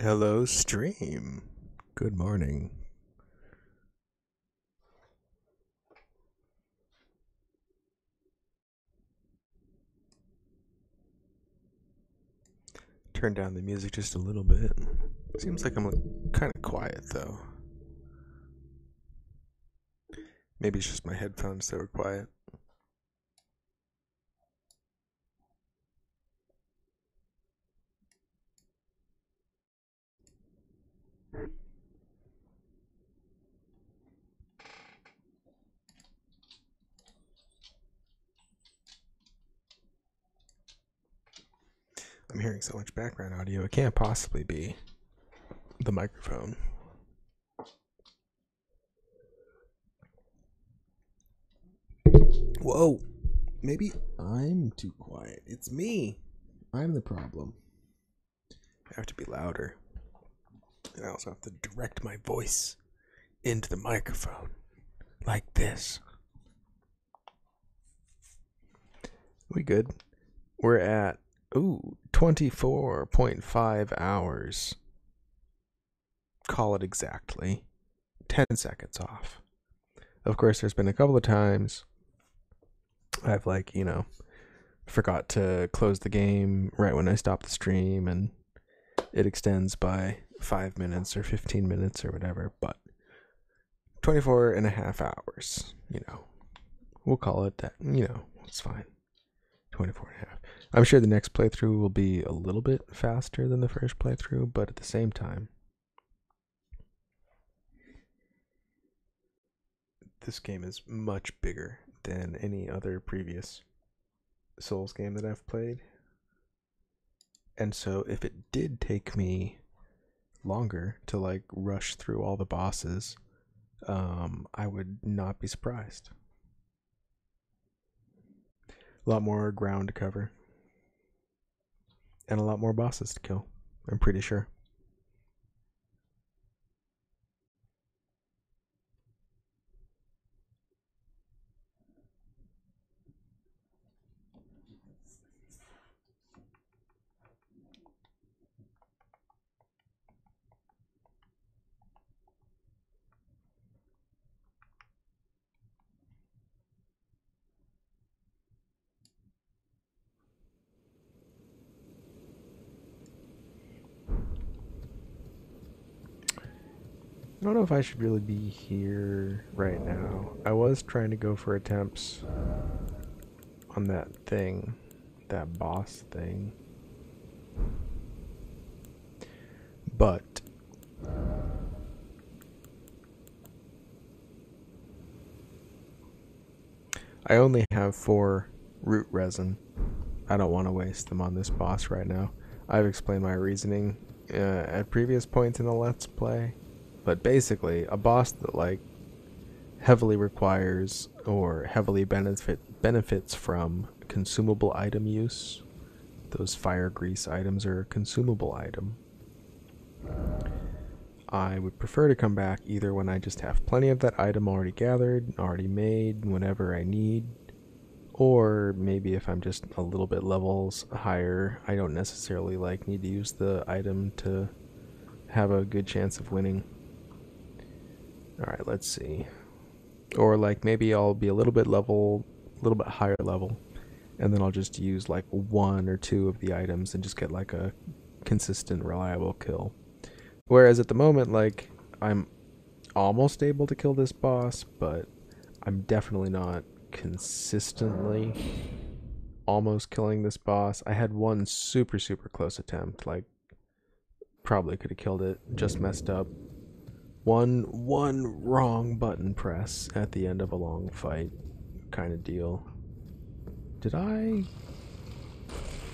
Hello, stream. Good morning. Turn down the music just a little bit. Seems like I'm kind of quiet, though. Maybe it's just my headphones that were quiet. I'm hearing so much background audio, it can't possibly be the microphone. Whoa! Maybe I'm too quiet. It's me. I'm the problem. I have to be louder. And I also have to direct my voice into the microphone. Like this. We good? We're at 24.5 hours. Call it exactly. 10 seconds off. Of course, there's been a couple of times I've forgot to close the game right when I stop the stream and it extends by 5 minutes or 15 minutes or whatever, but 24 and a half hours, we'll call it that, it's fine. 24 and a half. I'm sure the next playthrough will be a little bit faster than the first playthrough, but at the same time, this game is much bigger than any other previous Souls game that I've played. And so if it did take me longer to rush through all the bosses, I would not be surprised. A lot more ground to cover. And a lot more bosses to kill, I'm pretty sure. I don't know if I should really be here right now. I was trying to go for attempts on that thing, that boss thing. But I only have 4 root resin. I don't want to waste them on this boss right now. I've explained my reasoning at previous points in the Let's Play. But basically, a boss that heavily requires or heavily benefits from consumable item use. Those fire grease items are a consumable item. I would prefer to come back either when I just have plenty of that item already gathered, already made, whenever I need, or maybe if I'm just a little bit levels higher, I don't necessarily need to use the item to have a good chance of winning. Alright, let's see. Or maybe I'll be a little bit higher level, and then I'll just use 1 or 2 of the items and just get a consistent, reliable kill. Whereas at the moment, I'm almost able to kill this boss, but I'm definitely not consistently almost killing this boss. I had one super close attempt, probably could have killed it, just messed up. One wrong button press at the end of a long fight kind of deal. Did I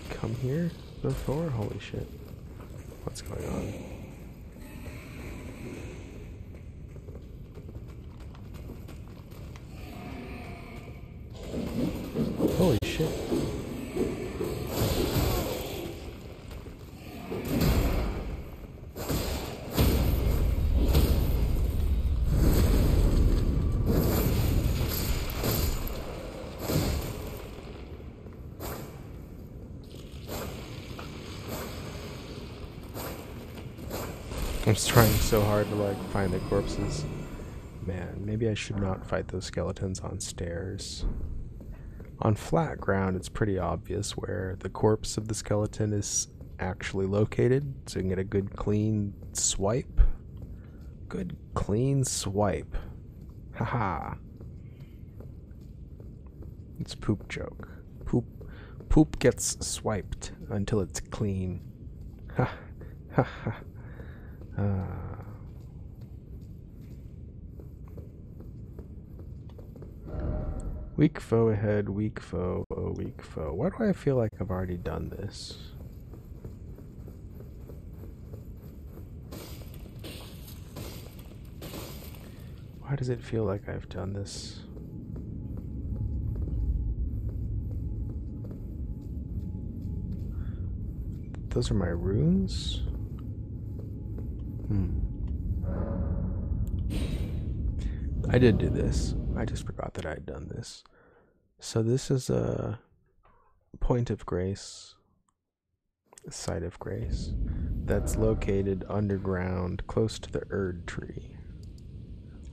come here before? Holy shit. What's going on? Holy shit. I'm just trying so hard to like find the corpses. Man, maybe I should not fight those skeletons on stairs. On flat ground, it's pretty obvious where the corpse of the skeleton is actually located, so you can get a good clean swipe. Good clean swipe. Haha. It's a poop joke. Poop gets swiped until it's clean. Ha ha ha. Weak foe ahead, weak foe, oh weak foe. Why do I feel like I've already done this? Why does it feel like I've done this? Those are my runes? I did do this. I just forgot that I had done this. So this is a point of grace, a site of grace, that's located underground close to the Erd tree.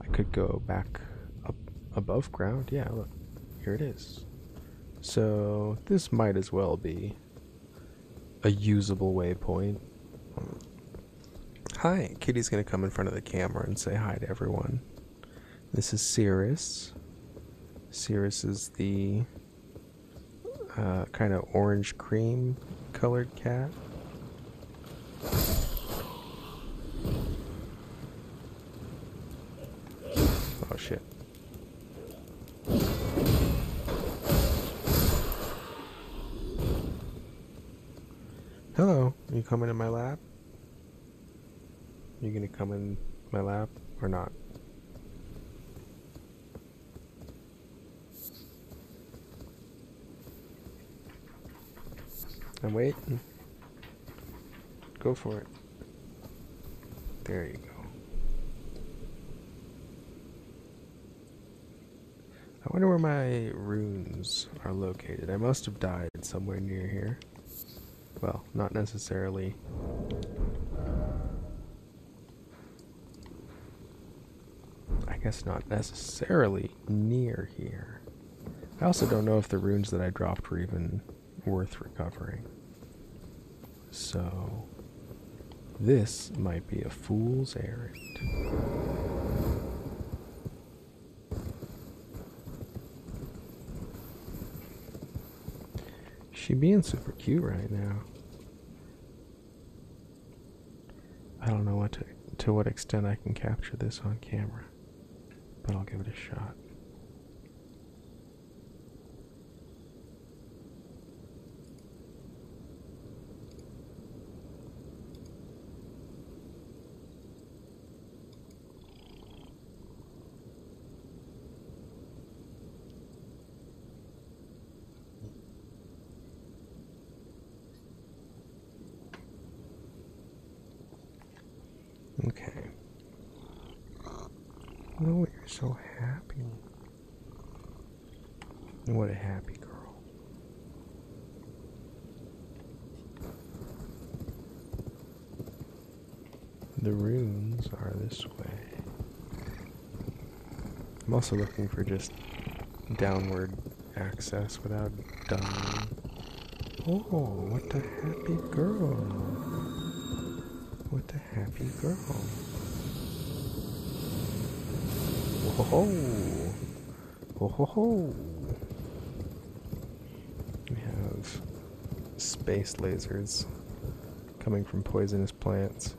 I could go back up above ground. Yeah, look, here it is. So this might as well be a usable waypoint. Hi, Kitty's gonna come in front of the camera and say hi to everyone. This is Cirrus. Cirrus is the kind of orange cream colored cat. Oh shit. Hello, are you coming in my lab? You gonna come in my lab or not? I'm waiting. Go for it. There you go. I wonder where my runes are located. I must have died somewhere near here. Well, not necessarily. I guess not necessarily near here. I also don't know if the runes that I dropped were even worth recovering. So, this might be a fool's errand. She being super cute right now. I don't know to what extent I can capture this on camera, but I'll give it a shot. Okay. Oh, you're so happy. What a happy girl. The runes are this way. I'm also looking for just downward access without dying. Oh, what a happy girl. What a happy girl. Whoa ho ho. Whoa ho ho. We have space lasers coming from poisonous plants.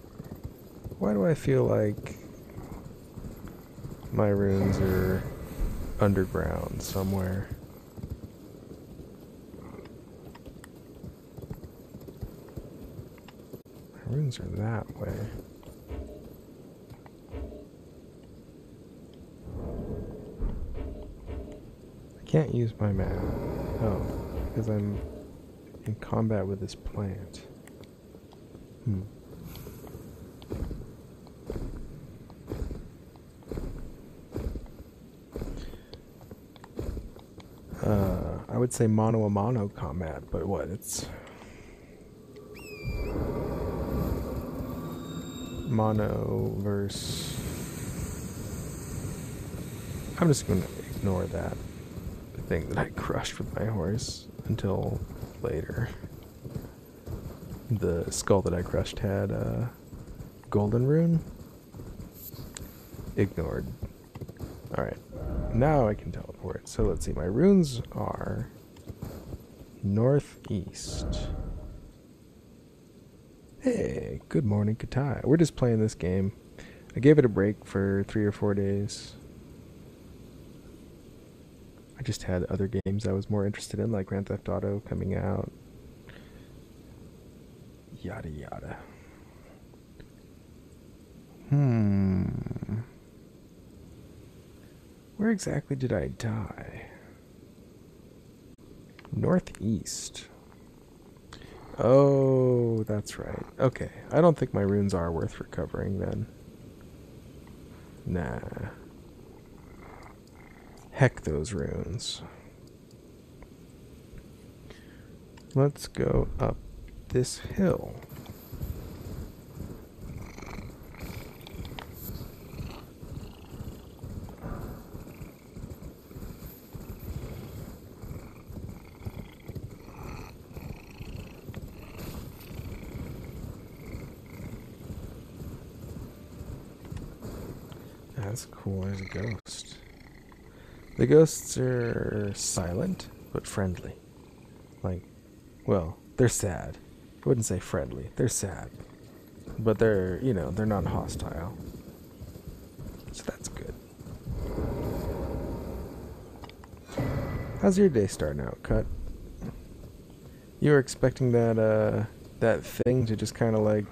Why do I feel like my runes are underground somewhere? Runes are that way. I can't use my map. Oh, because I'm in combat with this plant. I would say mano-a-mano combat, but what? It's mono verse. I'm just going to ignore that thing that I crushed with my horse until later. The skull that I crushed had a golden rune. Ignored. Alright, now I can teleport. So let's see, my runes are northeast. Hey, good morning, Katai. We're just playing this game. I gave it a break for 3 or 4 days. I just had other games I was more interested in, like Grand Theft Auto coming out. Yada yada. Where exactly did I die? Northeast. Oh, that's right. Okay, I don't think my runes are worth recovering then. Nah. Heck those runes. Let's go up this hill. That's cool, there's a ghost. The ghosts are silent, but friendly. Like, well, they're sad. I wouldn't say friendly, they're sad. But they're, you know, they're not hostile. So that's good. How's your day starting out, Cut? You were expecting that, that thing to just kind of like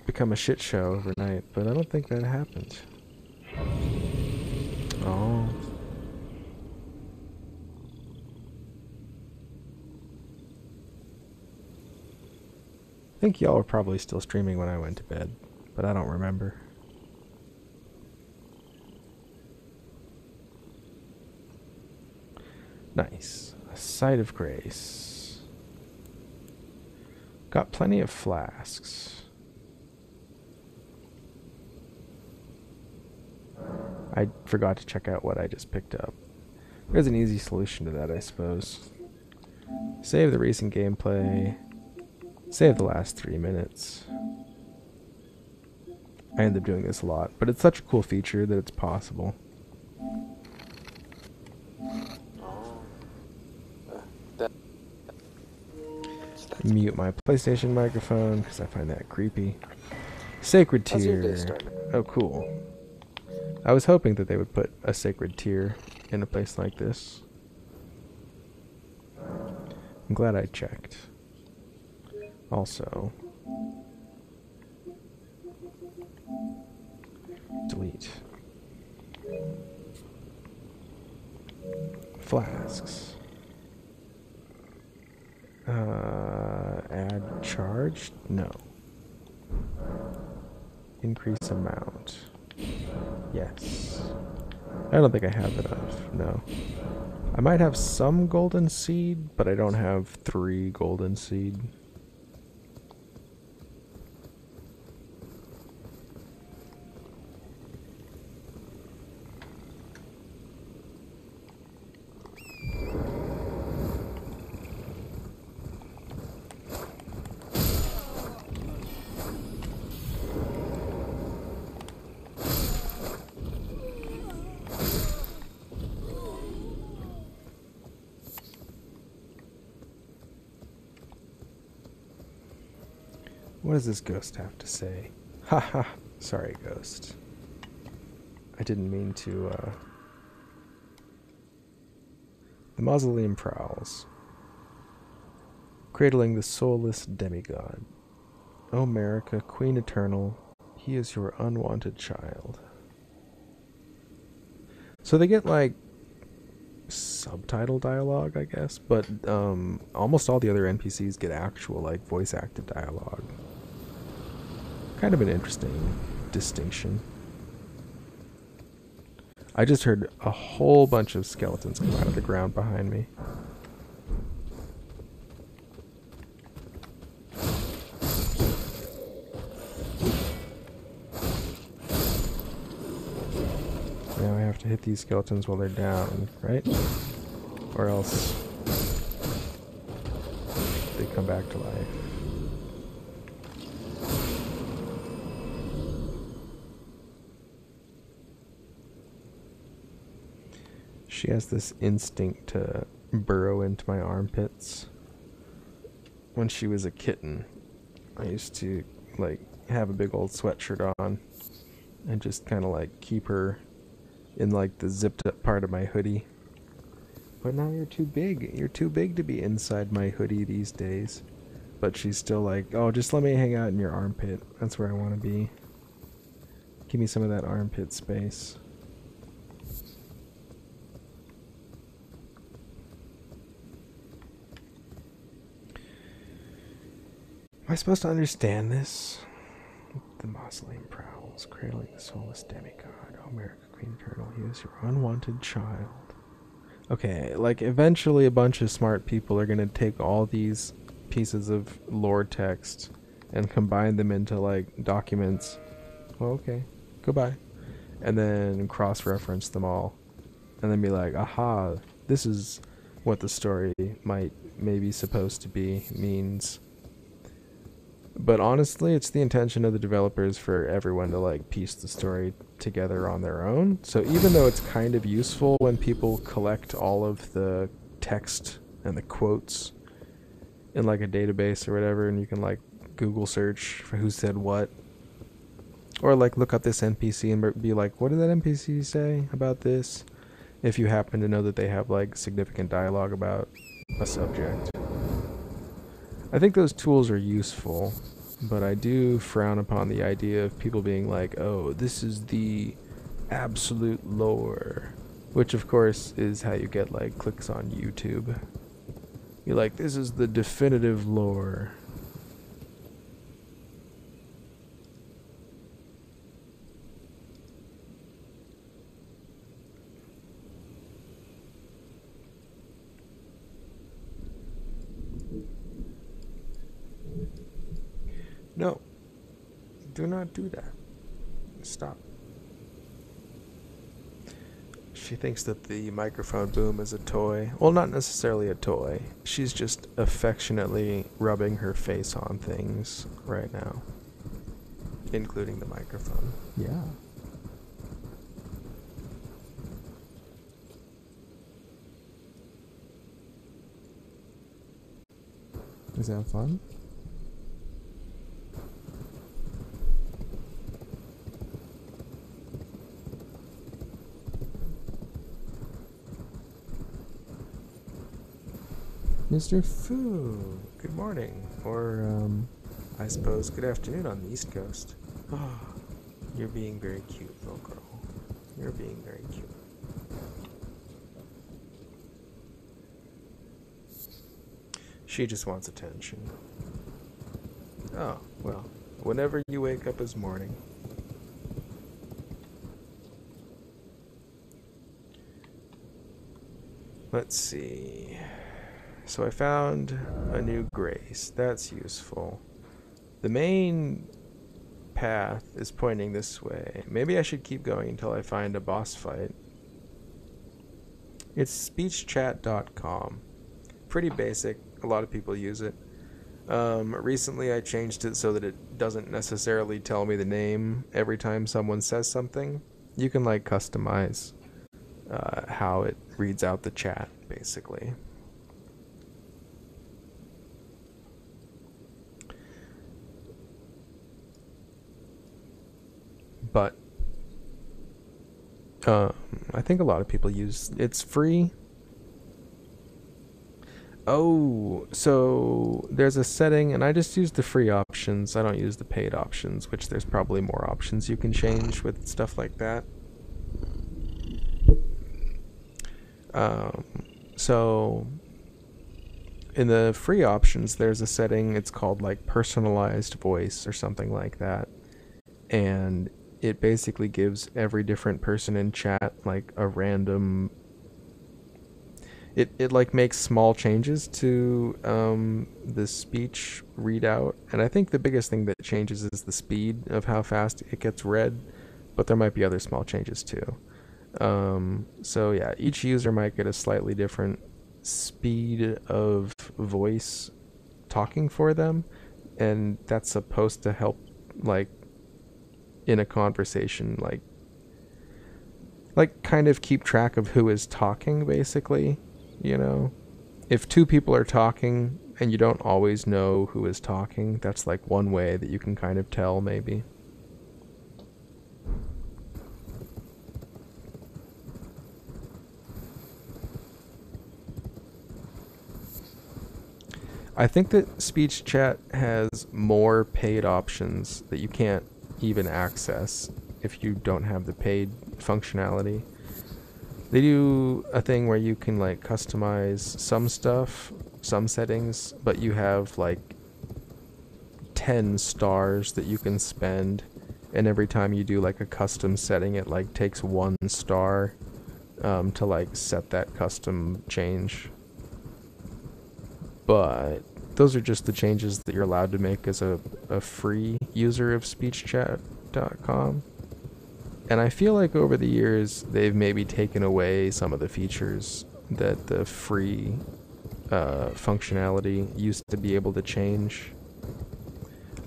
become a shit show overnight, but I don't think that happened. Oh. I think y'all were probably still streaming when I went to bed, but I don't remember. Nice. A Sight of Grace. Got plenty of flasks. I forgot to check out what I just picked up. There's an easy solution to that, I suppose. Save the recent gameplay. Save the last 3 minutes. I end up doing this a lot, but it's such a cool feature that it's possible. Mute my PlayStation microphone because I find that creepy. Sacred Tier. Oh, cool. I was hoping that they would put a sacred tier in a place like this. I'm glad I checked. Also, delete. Flasks. Add charge? No. Increase amount. Yes. I don't think I have enough, no. I might have some golden seed, but I don't have 3 golden seed. What does this ghost have to say? Haha, sorry ghost. I didn't mean to, The mausoleum prowls. Cradling the soulless demigod. O America, Queen Eternal, he is your unwanted child. So they get, like, subtitle dialogue, I guess, but almost all the other NPCs get actual, like, voice-acted dialogue. Kind of an interesting distinction. I just heard a whole bunch of skeletons come out of the ground behind me. to hit these skeletons while they're down, right? Or else they come back to life. She has this instinct to burrow into my armpits. When she was a kitten, I used to like have a big old sweatshirt on and just kind of like keep her in like the zipped up part of my hoodie. But now you're too big. You're too big to be inside my hoodie these days. But she's still like, oh, just let me hang out in your armpit. That's where I want to be. Give me some of that armpit space. Am I supposed to understand this? The mausoleum prowls, cradling the soulless demigod. Oh, America, Queen Eternal, he is your unwanted child. Okay, like eventually a bunch of smart people are going to take all these pieces of lore text and combine them into like documents. Well, okay, goodbye. And then cross-reference them all. And then be like, aha, this is what the story might maybe supposed to be, means. But honestly, it's the intention of the developers for everyone to like piece the story together on their own. So even though it's kind of useful when people collect all of the text and the quotes in like a database or whatever, and you can like Google search for who said what, or like look up this NPC and be like, what did that NPC say about this? If you happen to know that they have like significant dialogue about a subject. I think those tools are useful, but I do frown upon the idea of people being like, oh, this is the absolute lore, which of course is how you get like clicks on YouTube. You're like, this is the definitive lore. No, do not do that. Stop. She thinks that the microphone boom is a toy. Well, not necessarily a toy. She's just affectionately rubbing her face on things right now, including the microphone. Yeah. Is that fun? Mr. Fu, good morning, or I suppose good afternoon on the East Coast. Oh, you're being very cute, little girl. You're being very cute. She just wants attention. Oh, well, whenever you wake up is morning. Let's see. So I found a new grace. That's useful. The main path is pointing this way. Maybe I should keep going until I find a boss fight. It's speechchat.com. Pretty basic. A lot of people use it. Recently I changed it so that it doesn't necessarily tell me the name every time someone says something. You can like customize how it reads out the chat, basically. But I think a lot of people use it's free. Oh, so there's a setting, and I just use the free options. I don't use the paid options, which there's probably more options you can change with stuff like that. So in the free options, there's a setting, it's called like personalized voice or something like that. And it basically gives every different person in chat like a random... It like makes small changes to the speech readout. And I think the biggest thing that changes is the speed of how fast it gets read. But there might be other small changes too. So yeah, each user might get a slightly different speed of voice talking for them, and that's supposed to help, like, in a conversation, like kind of keep track of who is talking, basically. You know, if two people are talking and you don't always know who is talking, that's like one way that you can kind of tell, maybe. I think that speech chat has more paid options that you can't even access if you don't have the paid functionality. They do a thing where you can like customize some stuff, some settings, but you have like 10 stars that you can spend, and every time you do like a custom setting, it like takes 1 star to like set that custom change. But those are just the changes that you're allowed to make as a free user of speechchat.com. And I feel like over the years, they've maybe taken away some of the features that the free functionality used to be able to change.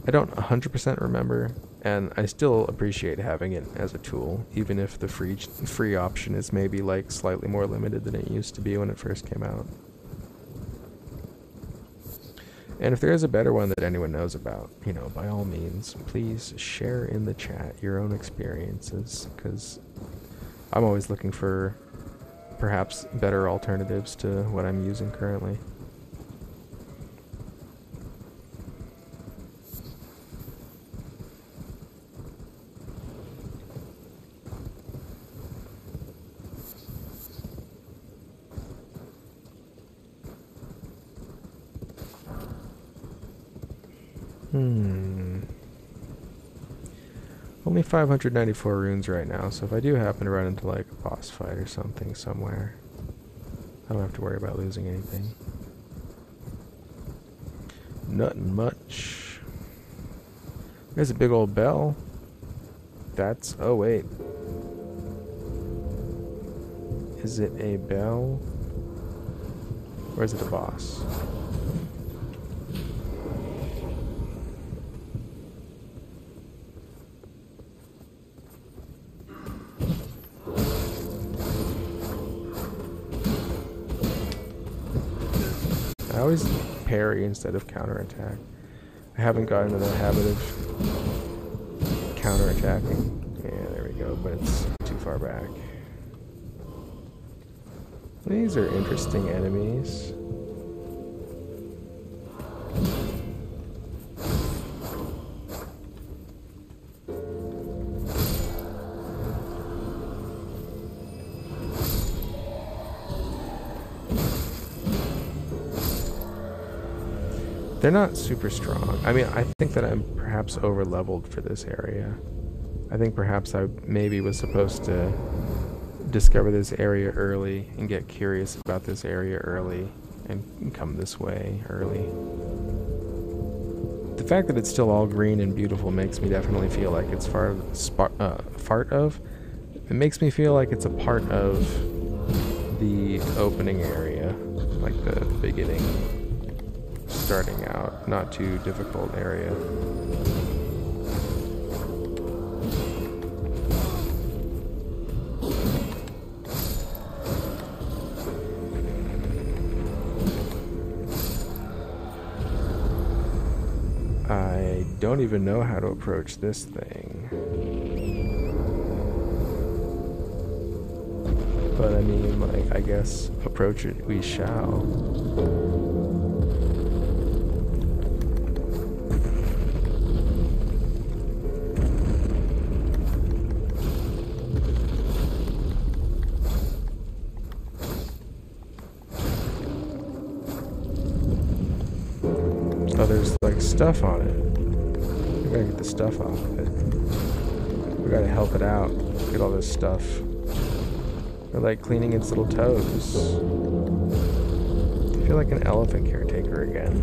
I don't 100% remember, and I still appreciate having it as a tool, even if the free option is maybe like slightly more limited than it used to be when it first came out. And if there is a better one that anyone knows about, you know, by all means, please share in the chat your own experiences, because I'm always looking for perhaps better alternatives to what I'm using currently. Only 594 runes right now, so if I do happen to run into like a boss fight or something somewhere, I don't have to worry about losing anything. Nothing much. There's a big old bell. That's... oh wait. Is it a bell? Or is it a boss? I always parry instead of counterattack. I haven't gotten into the habit of counterattacking. Yeah, there we go, but it's too far back. These are interesting enemies. They're not super strong. I mean, I think that I'm perhaps over-leveled for this area. I think perhaps I maybe was supposed to discover this area early and get curious about this area early and come this way early. The fact that it's still all green and beautiful makes me definitely feel like it's it makes me feel like it's a part of the opening area, like the beginning. Starting out, not too difficult area. I don't even know how to approach this thing. But I mean, like, I guess approach it we shall. Oh, there's like stuff on it. We gotta get the stuff off of it. We gotta help it out. Get all this stuff. We're like cleaning its little toes. I feel like an elephant caretaker again.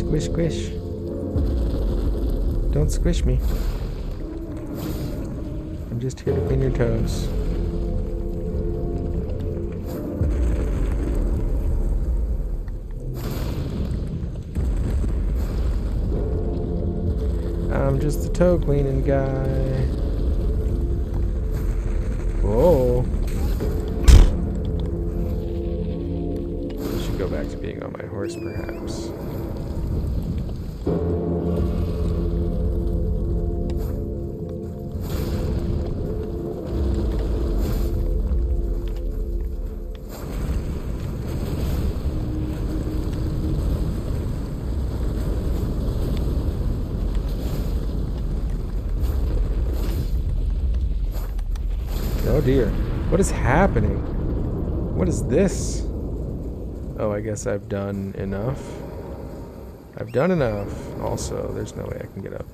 Squish, squish. Don't squish me. I'm just here to clean your toes. I'm just the toe cleaning guy. Whoa. I should go back to being on my horse, perhaps. Oh dear. What is happening? What is this? Oh, I guess I've done enough. I've done enough. Also, there's no way I can get up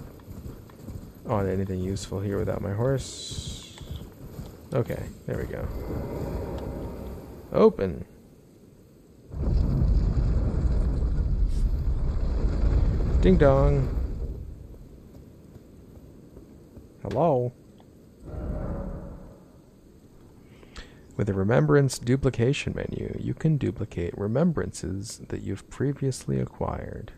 on anything useful here without my horse. Okay, there we go. Open. Ding dong. Hello. With the Remembrance Duplication menu, you can duplicate remembrances that you've previously acquired.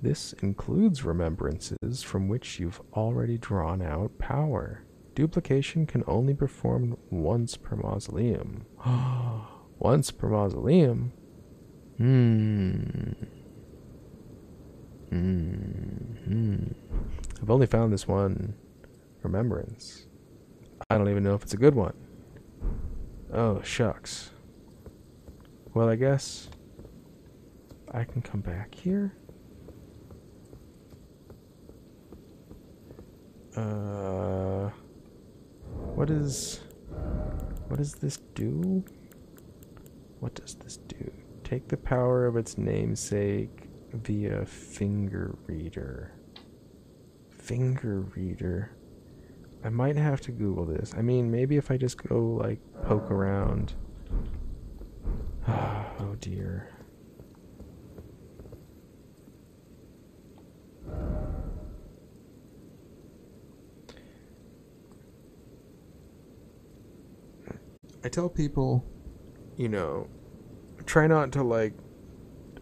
This includes remembrances from which you've already drawn out power. Duplication can only be performed once per mausoleum. Once per mausoleum? I've only found this one remembrance. I don't even know if it's a good one. Oh, shucks. Well, I guess I can come back here. What does this do? What does this do? Take the power of its namesake via finger reader. Finger reader. I might have to Google this. I mean, maybe if I just go, like, poke around. Oh, dear. I tell people, you know, try not to, like,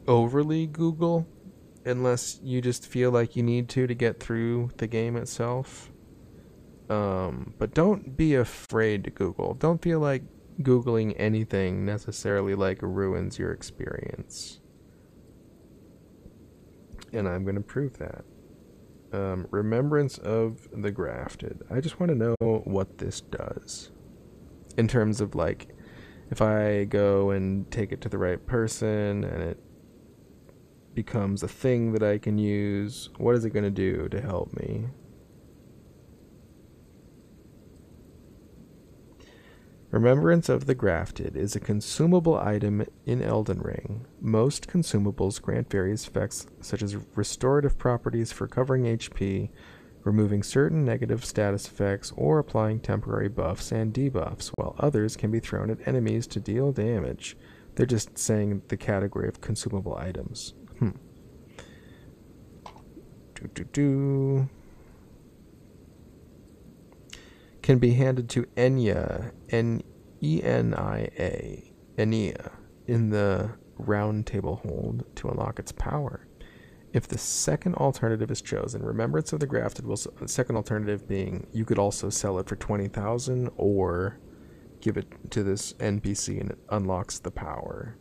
overly Google unless you just feel like you need to get through the game itself. But don't be afraid to Google. Don't feel like Googling anything necessarily like ruins your experience. And I'm going to prove that. Remembrance of the Grafted. I just want to know what this does. In terms of, like, if I go and take it to the right person and it becomes a thing that I can use, what is it going to do to help me? Remembrance of the Grafted is a consumable item in EldenRing. Most consumables grant various effects such as restorative properties for covering HP, removing certain negative status effects, or applying temporary buffs and debuffs, while others can be thrown at enemies to deal damage. They're just saying the category of consumable items. Can be handed to Enya, Enia, in the round table hold to unlock its power. If the second alternative is chosen, Remembrance of the Grafted will, the second alternative being you could also sell it for 20,000 or give it to this NPC and it unlocks the power.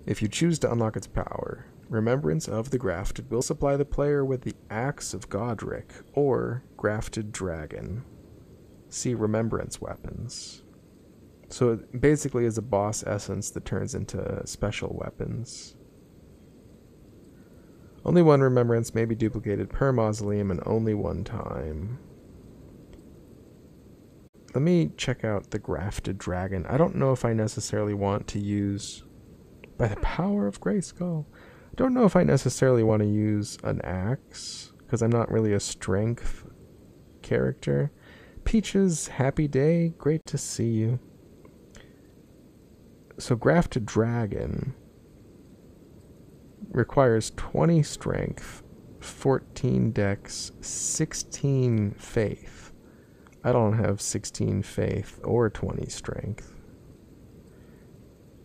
If you choose to unlock its power, Remembrance of the Grafted will supply the player with the Axe of Godric or Grafted Dragon. See Remembrance weapons. So it basically is a boss essence that turns into special weapons. Only one remembrance may be duplicated per mausoleum and only one time. Let me check out the Grafted Dragon. I don't know if I necessarily want to use, by the power of Grayskull, I don't know if I necessarily want to use an axe, because I'm not really a strength character. Peaches, happy day, great to see you. So Grafted Dragon requires 20 strength, 14 dex, 16 faith. I don't have 16 faith or 20 strength.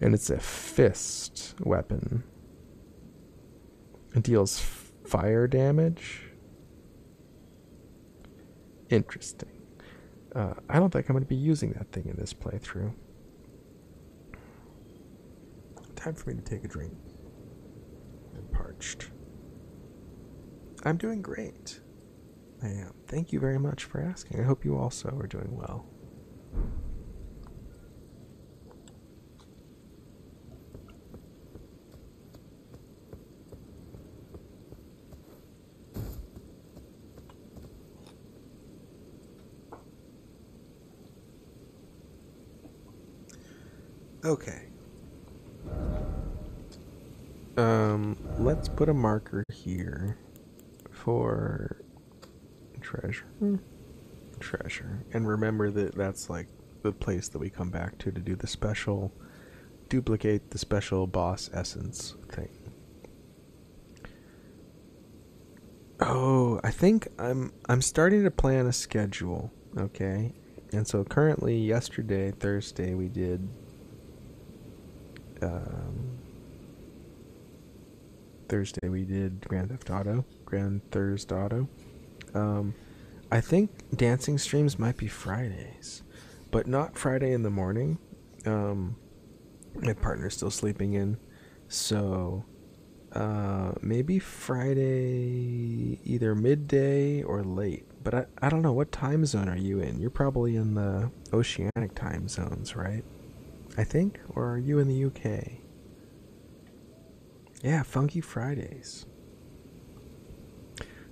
And it's a fist weapon. It deals fire damage. Interesting. I don't think I'm going to be using that thing in this playthrough. Time for me to take a drink. I'm parched. I'm doing great. I am. Thank you very much for asking. I hope you also are doing well. Okay. Let's put a marker here for treasure. Treasure. And remember that that's like the place that we come back to do the special, duplicate the special boss essence thing. Oh, I think I'm starting to plan a schedule, okay? And so currently, yesterday, Thursday, we did Grand Theft Auto, Grand Thursday Auto. I think dancing streams might be Fridays, but not Friday in the morning. My partner's still sleeping in, so maybe Friday either midday or late. But I don't know, what time zone are you in? You're probably in the oceanic time zones, right? I think, or are you in the UK? Yeah, Funky Fridays.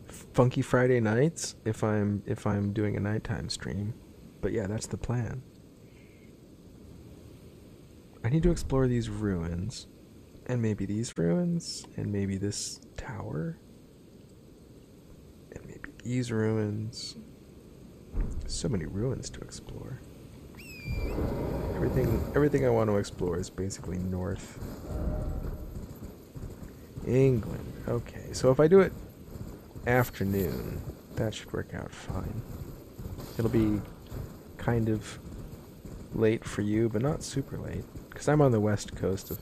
Funky Friday nights if I'm doing a nighttime stream. But yeah, that's the plan. I need to explore these ruins, and maybe these ruins, and maybe this tower, and maybe these ruins. So many ruins to explore. Everything I want to explore is basically north. England. Okay, so if I do it afternoon, that should work out fine. It'll be kind of late for you, but not super late, because I'm on the west coast of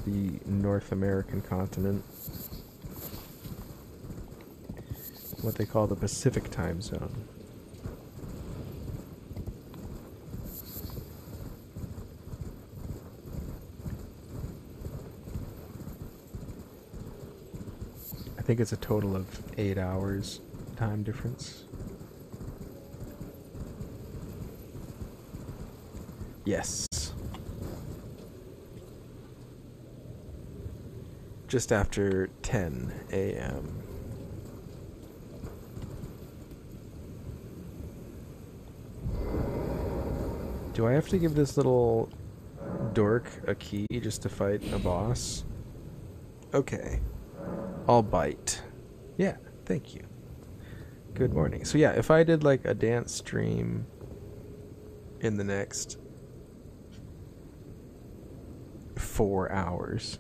the North American continent. What they call the Pacific time zone. I think it's a total of 8 hours time difference. Yes. Just after 10 a.m. Do I have to give this little dork a key just to fight a boss? Okay. I'll bite. Yeah, thank you. Good morning. So yeah, if I did like a dance stream in the next 4 hours,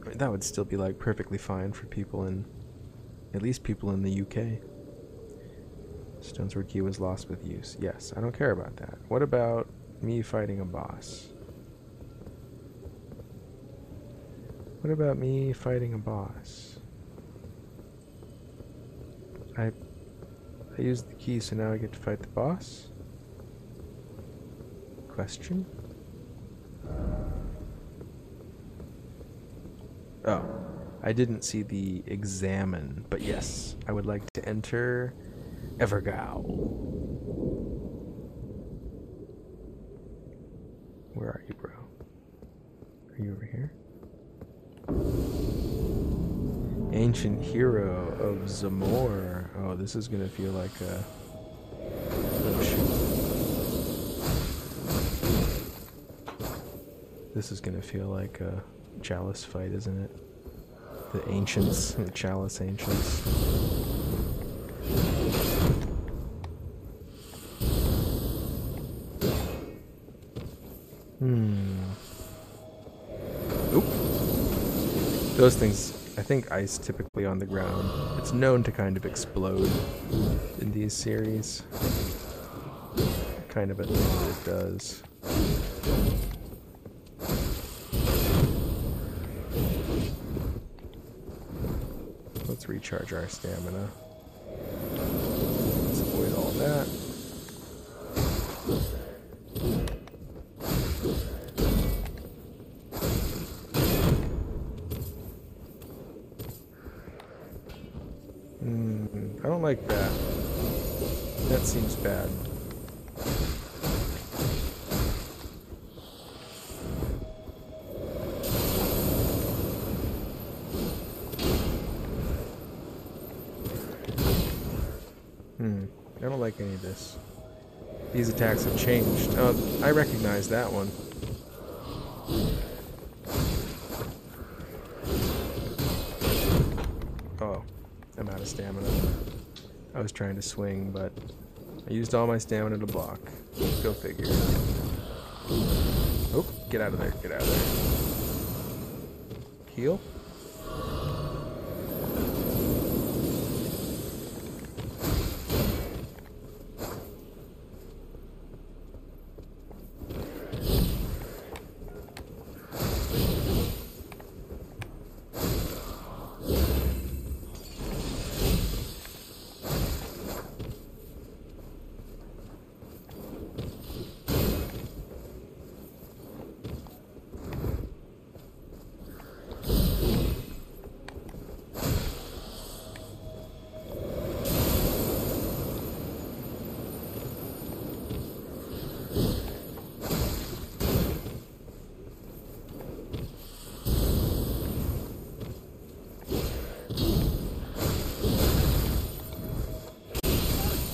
I mean, that would still be like perfectly fine for people in, at least people in the UK. Stonesword key was lost with use. Yes, I don't care about that. What about me fighting a boss? What about me fighting a boss? I used the key, so now I get to fight the boss? Question? Oh, I didn't see the examine, but yes, I would like to enter Evergao. Where are you, bro? Are you over here? Ancient hero of Zamor. Oh, this is gonna feel like a... Oh, shoot. This is gonna feel like a Chalice fight, isn't it? The Ancients, the Chalice Ancients. Oop. Those things, I think ice typically on the ground, it's known to kind of explode in these series. Kind of a thing that it does. Let's recharge our stamina. Let's avoid all that. I don't like that. That seems bad. I don't like any of this. These attacks have changed. Oh, I recognize that one. Oh, I'm out of stamina. I was trying to swing, but I used all my stamina to block. Go figure. Oh, get out of there, get out of there. Heal?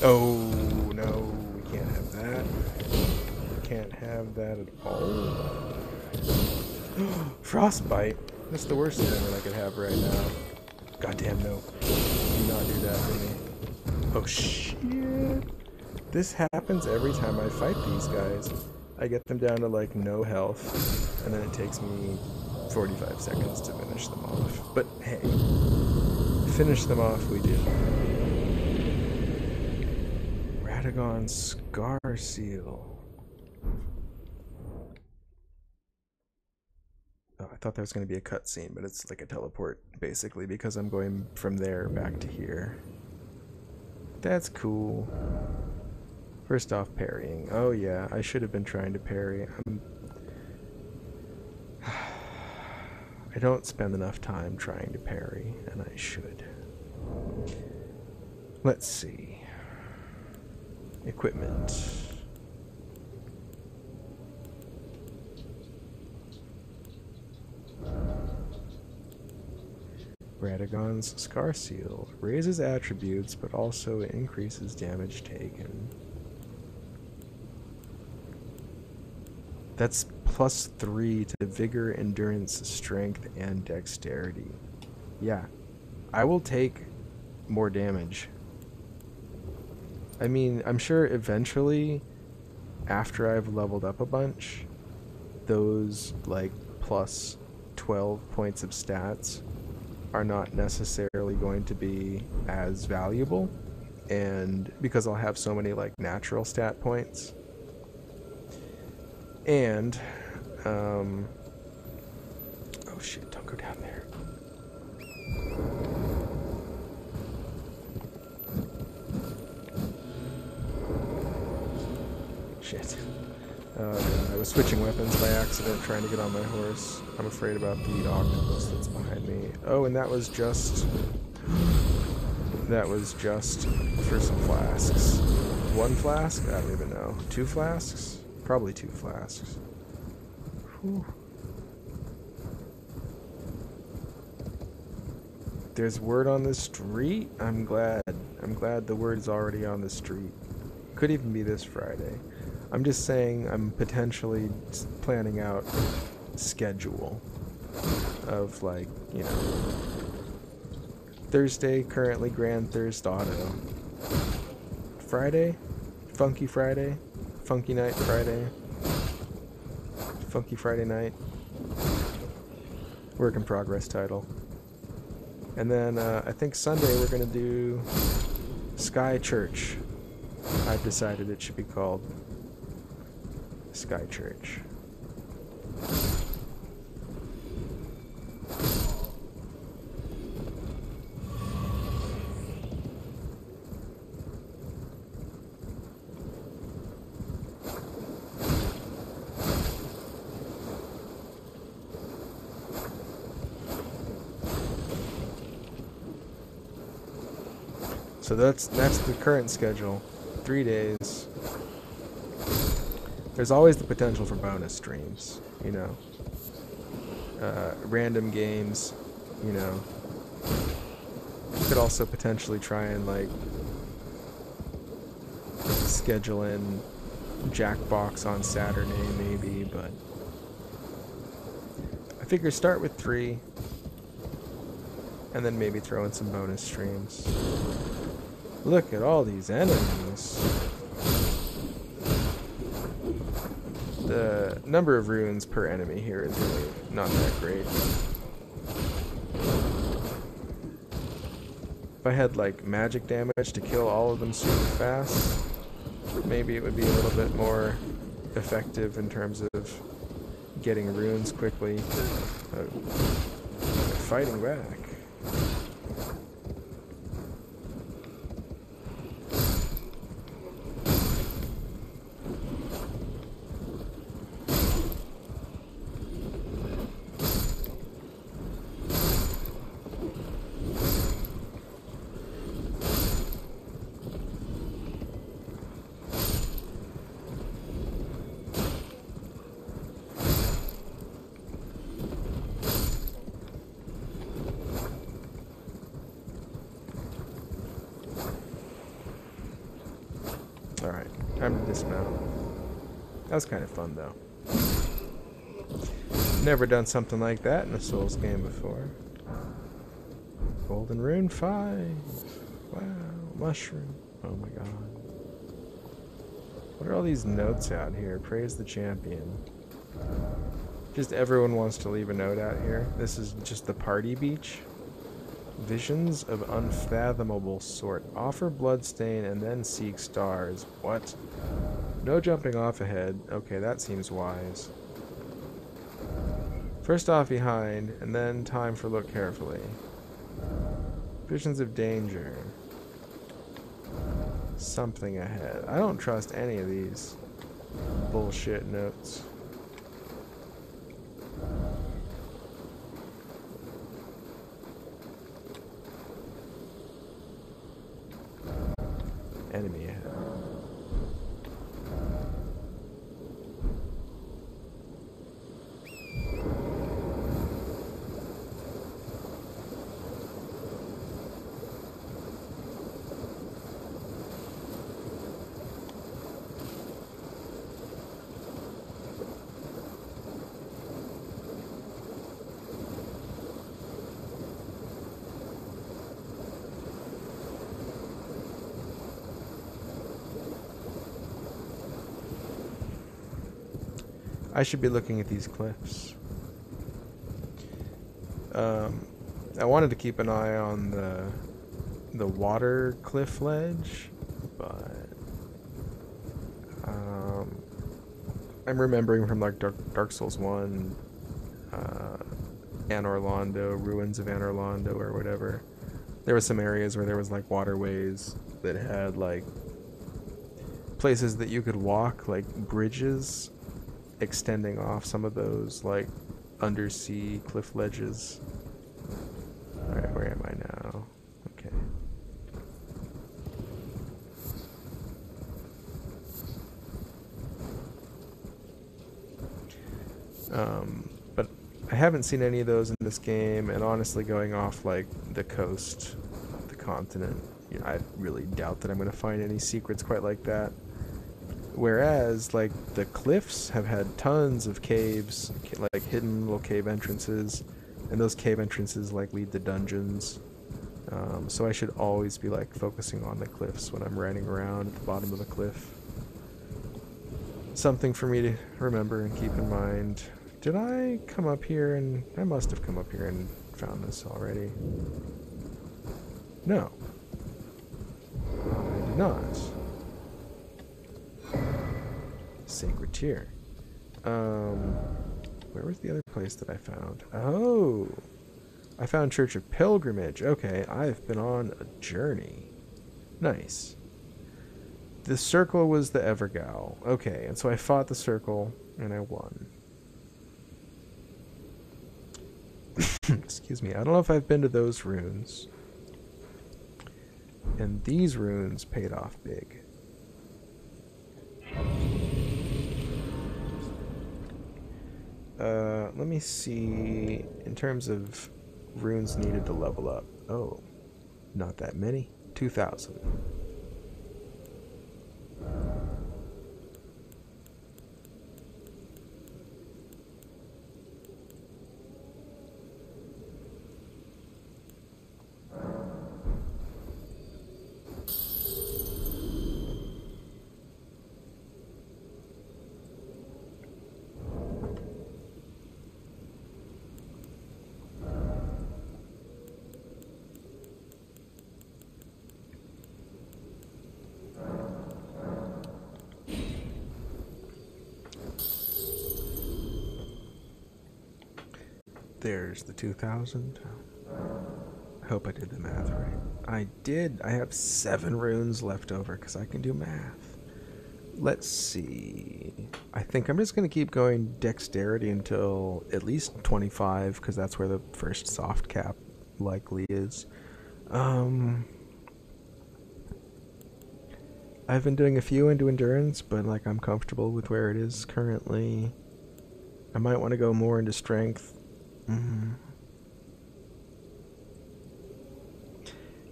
Oh, no, we can't have that. We can't have that at all. Frostbite. That's the worst thing that I could have right now. Goddamn no. Do not do that to me. Oh, shit. This happens every time I fight these guys. I get them down to, like, no health, and then it takes me 45 seconds to finish them off. But, hey, finish them off we do. Dragon Scar Seal. Oh, I thought there was going to be a cutscene, but it's like a teleport, basically, because I'm going from there back to here. That's cool. First off, parrying. Oh yeah, I should have been trying to parry. I don't spend enough time trying to parry, and I should. Let's see. Equipment. Radagon's Scar Seal raises attributes but also increases damage taken. That's +3 to vigor, endurance, strength, and dexterity. Yeah, I will take more damage. I mean, I'm sure eventually, after I've leveled up a bunch, those, like, plus 12 points of stats are not necessarily going to be as valuable, and because I'll have so many, like, natural stat points. And, oh shit, don't go down there. Shit. I was switching weapons by accident trying to get on my horse. I'm afraid about the octopus that's behind me. Oh, and that was just... That was just for some flasks. One flask? I don't even know. 2 flasks? Probably 2 flasks. Whew. There's word on the street? I'm glad. I'm glad the word's already on the street. Could even be this Friday. I'm just saying I'm potentially planning out schedule of, like, you know, Thursday, currently Grand Thirst Auto. Friday, Funky Friday, Funky Night Friday, Funky Friday Night. Work in progress title. And then I think Sunday we're going to do Sky Church. I've decided it should be called Sky Church. So that's the current schedule. 3 days. There's always the potential for bonus streams, you know. Random games, you know. You could also potentially try and like schedule in Jackbox on Saturday maybe, but I figure start with 3 and then maybe throw in some bonus streams. Look at all these enemies. The number of runes per enemy here is really not that great. If I had like magic damage to kill all of them super fast, maybe it would be a little bit more effective in terms of getting runes quickly. Fighting back. Alright, time to dismount. That was kind of fun though. Never done something like that in a Souls game before. Golden Rune 5. Wow, mushroom. Oh my god. What are all these notes out here? Praise the champion. Just everyone wants to leave a note out here. This is just the party beach. Visions of unfathomable sort. Offer bloodstain and then seek stars. What? No jumping off ahead. Okay, that seems wise. First off behind, and then time for look carefully. Visions of danger. Something ahead. I don't trust any of these bullshit notes. Enemy ahead. I should be looking at these cliffs. I wanted to keep an eye on the water cliff ledge, but I'm remembering from like Dark Souls 1, Anor Londo, Ruins of Anor Londo or whatever. There were some areas where there was like waterways that had like places that you could walk, like bridges extending off some of those like undersea cliff ledges. Alright, where am I now? Okay. But I haven't seen any of those in this game, and honestly going off like the coast of the continent, you know, I really doubt that I'm going to find any secrets quite like that. Whereas, like, the cliffs have had tons of caves, like hidden little cave entrances, and those cave entrances, like, lead to dungeons. So I should always be, like, focusing on the cliffs when I'm riding around at the bottom of the cliff. Something for me to remember and keep in mind Did I come up here and... I must have come up here and found this already. No. I did not. Sacred Tier. Where was the other place that I found? Oh! I found Church of Pilgrimage. Okay, I've been on a journey. Nice. The circle was the Evergal. Okay, and so I fought the circle, and I won. Excuse me. I don't know if I've been to those runes. And these runes paid off big. Let me see, in terms of runes needed to level up. Oh, not that many. 2,000. There's the 2,000. I hope I did the math right. I did. I have 7 runes left over because I can do math. Let's see. I think I'm just going to keep going dexterity until at least 25 because that's where the first soft cap likely is. I've been doing a few into endurance, but like I'm comfortable with where it is currently. I might want to go more into strength.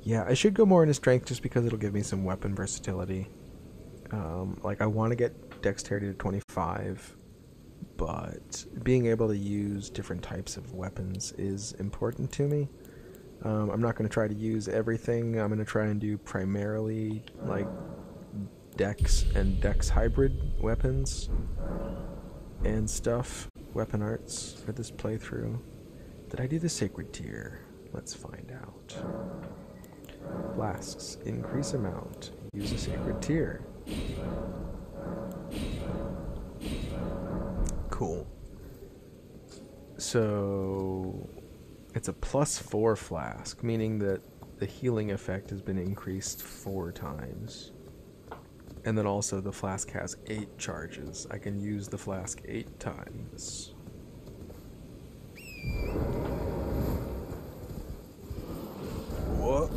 Yeah, I should go more into strength just because it'll give me some weapon versatility. Like I want to get dexterity to 25, but being able to use different types of weapons is important to me. I'm not going to try to use everything. I'm going to try and do primarily like dex and dex hybrid weapons and stuff. Weapon arts for this playthrough. Did I do the Sacred Tier? Let's find out. Flasks. Increase amount. Use a Sacred Tier. Cool. So it's a +4 flask, meaning that the healing effect has been increased 4 times. And then also the flask has 8 charges. I can use the flask 8 times. What?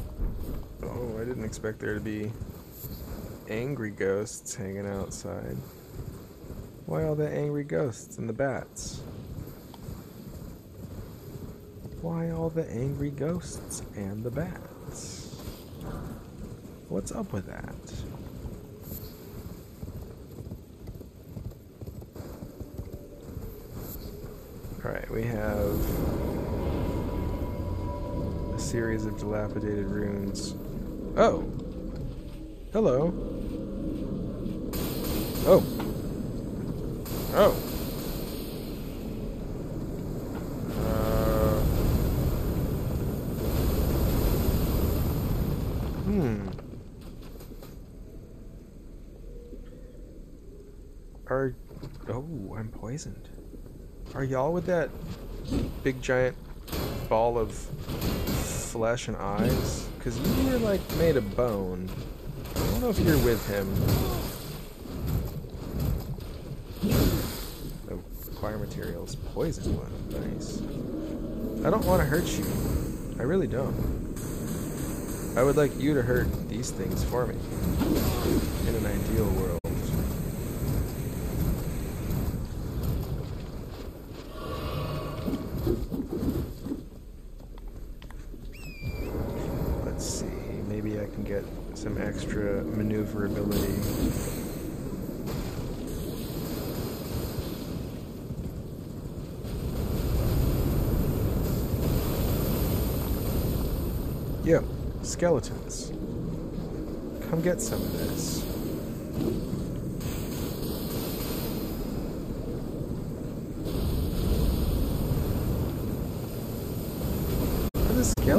Oh, I didn't expect there to be angry ghosts hanging outside. Why all the angry ghosts and the bats? Why all the angry ghosts and the bats? What's up with that? Alright, we have a series of dilapidated runes. Oh! Hello! Oh! Oh! Oh, I'm poisoned. Are y'all with that big giant ball of flesh and eyes? Because you were like made of bone. I don't know if you're with him. Oh, acquire materials. Poison one. Nice. I don't want to hurt you. I really don't. I would like you to hurt these things for me. In an ideal world. Some extra maneuverability. Yo, skeletons. Come get some of this.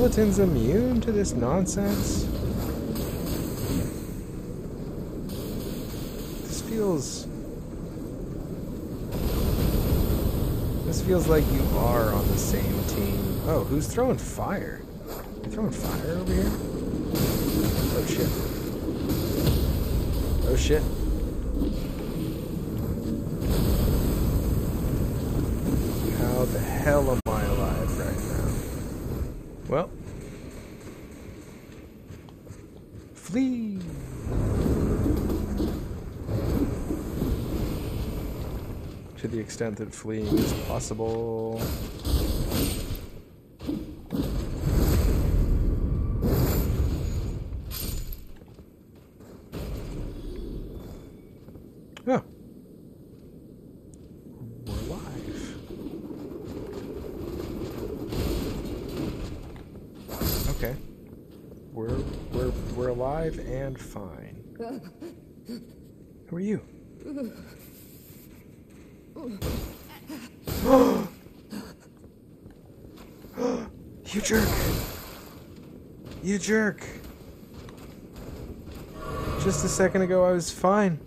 skeletons immune to this nonsense? This feels like you are on the same team. Oh, who's throwing fire? You throwing fire over here? Oh shit. Oh shit. How the hell am I alive right now? Well. Flee! To the extent that fleeing is possible. Oh. We're alive. Okay. We're alive and fine. Who are you? You jerk! You jerk! Just a second ago I was fine.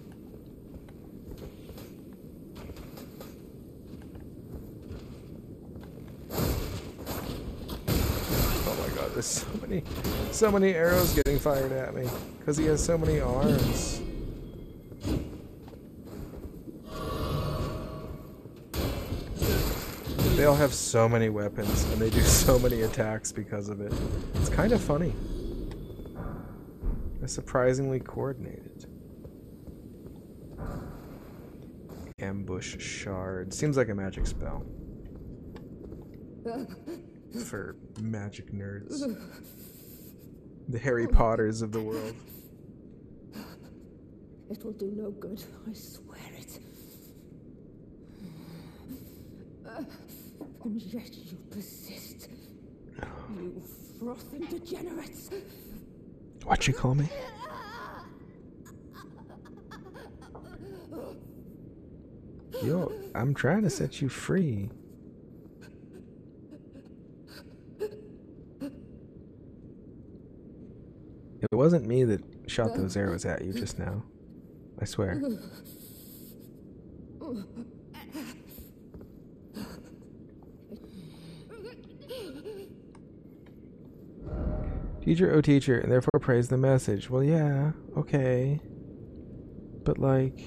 Oh my god, there's so many arrows getting fired at me because he has so many arms. They all have so many weapons, and they do so many attacks because of it. It's kind of funny. They're surprisingly coordinated. Ambush shard. Seems like a magic spell. For magic nerds. The Harry Potters of the world. It will do no good, I swear it. And yet you persist. You frothing degenerates. What'd you call me? Yo, I'm trying to set you free. It wasn't me that shot those arrows at you just now. I swear. Teacher, oh teacher, and therefore praise the message. Well, yeah, okay. But like...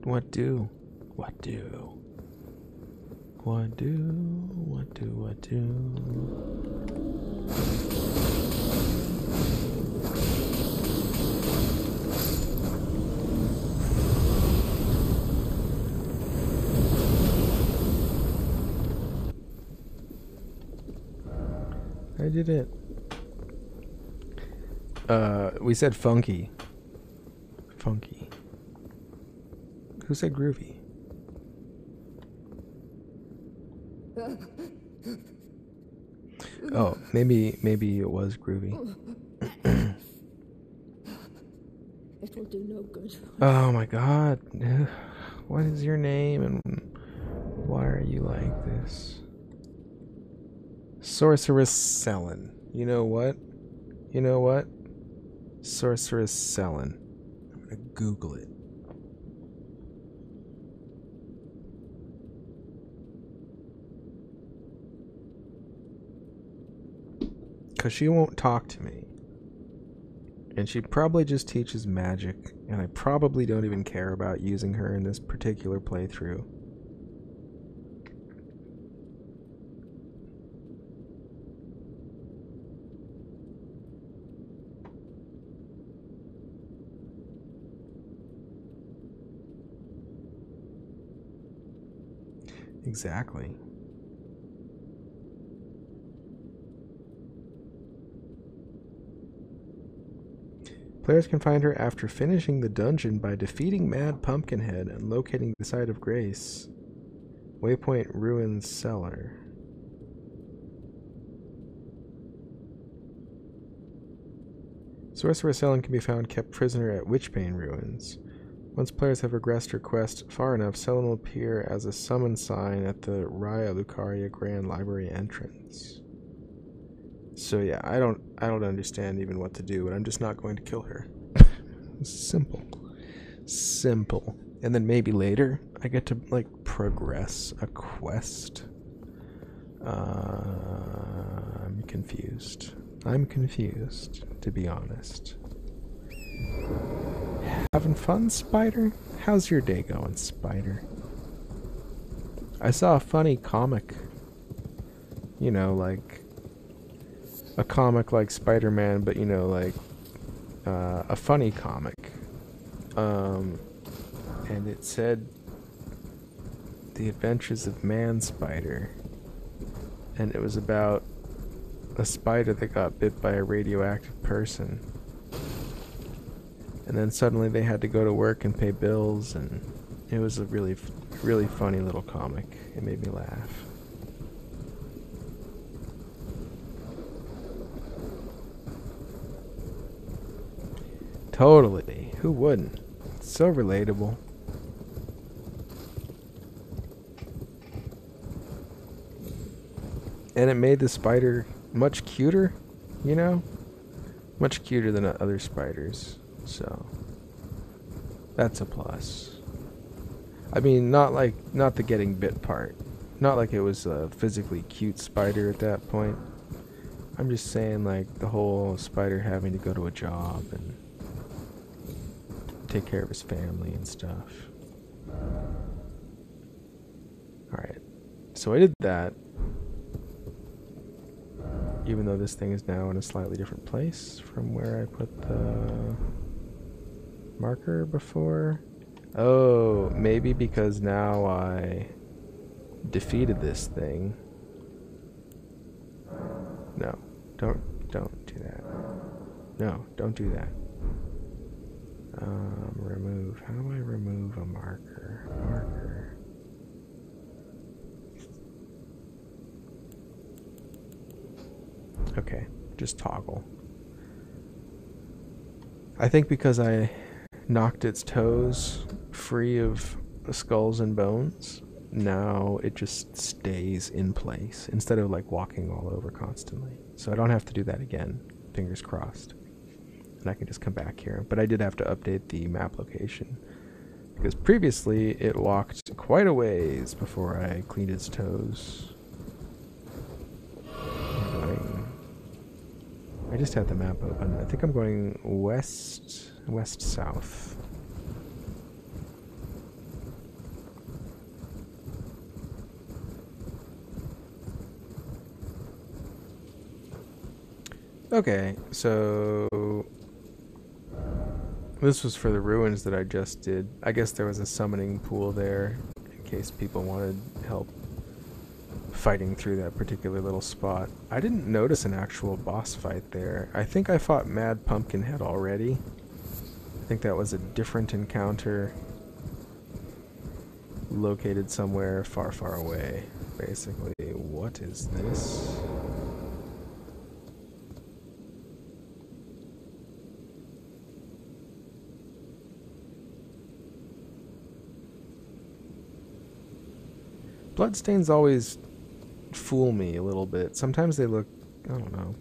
What do? What do? What do? What do? What do? I did it. We said funky. Funky. Who said groovy? Oh, maybe it was groovy. It will do no good. Oh my god. What is your name and why are you like this? Sorceress Selin. You know what? You know what? Sorceress Selin. I'm gonna Google it. Because she won't talk to me. And she probably just teaches magic. And I probably don't even care about using her in this particular playthrough. Exactly. Players can find her after finishing the dungeon by defeating Mad Pumpkinhead and locating the site of grace. Waypoint Ruins Cellar. Sorceress Selin can be found kept prisoner at Witchbane Ruins. Once players have progressed your quest far enough, Selim will appear as a summon sign at the Raya Lucaria Grand Library entrance. So yeah, I don't understand even what to do, and I'm just not going to kill her. Simple. Simple. And then maybe later I get to like progress a quest. I'm confused. I'm confused, to be honest. Having fun, Spider? How's your day going, Spider? I saw a funny comic. You know, like a comic like Spider-Man, but you know, like a funny comic. And it said The Adventures of Man Spider. And it was about a spider that got bit by a radioactive person. And then suddenly they had to go to work and pay bills, and it was a really, really funny little comic. It made me laugh. Totally. Who wouldn't? It's so relatable. And it made the spider much cuter, you know? Much cuter than other spiders. So that's a plus. I mean, not the getting bit part. Not like it was a physically cute spider at that point. I'm just saying, like, the whole spider having to go to a job and take care of his family and stuff. Alright. So I did that. Even though this thing is now in a slightly different place from where I put the marker before. Oh, maybe because now I defeated this thing. No, don't do that. No, don't do that. Remove. How do I remove a marker? Marker. Okay, just toggle. I think because I knocked its toes free of skulls and bones, now it just stays in place instead of like walking all over constantly. So I don't have to do that again, fingers crossed. And I can just come back here. But I did have to update the map location, because previously it walked quite a ways before I cleaned its toes. I just had the map open. I think I'm going west-south. Okay, so this was for the ruins that I just did. I guess there was a summoning pool there in case people wanted help fighting through that particular little spot. I didn't notice an actual boss fight there. I think I fought Mad Pumpkinhead already. I think that was a different encounter located somewhere far, far away. Basically, what is this? Bloodstains always fool me a little bit. Sometimes they look, I don't know,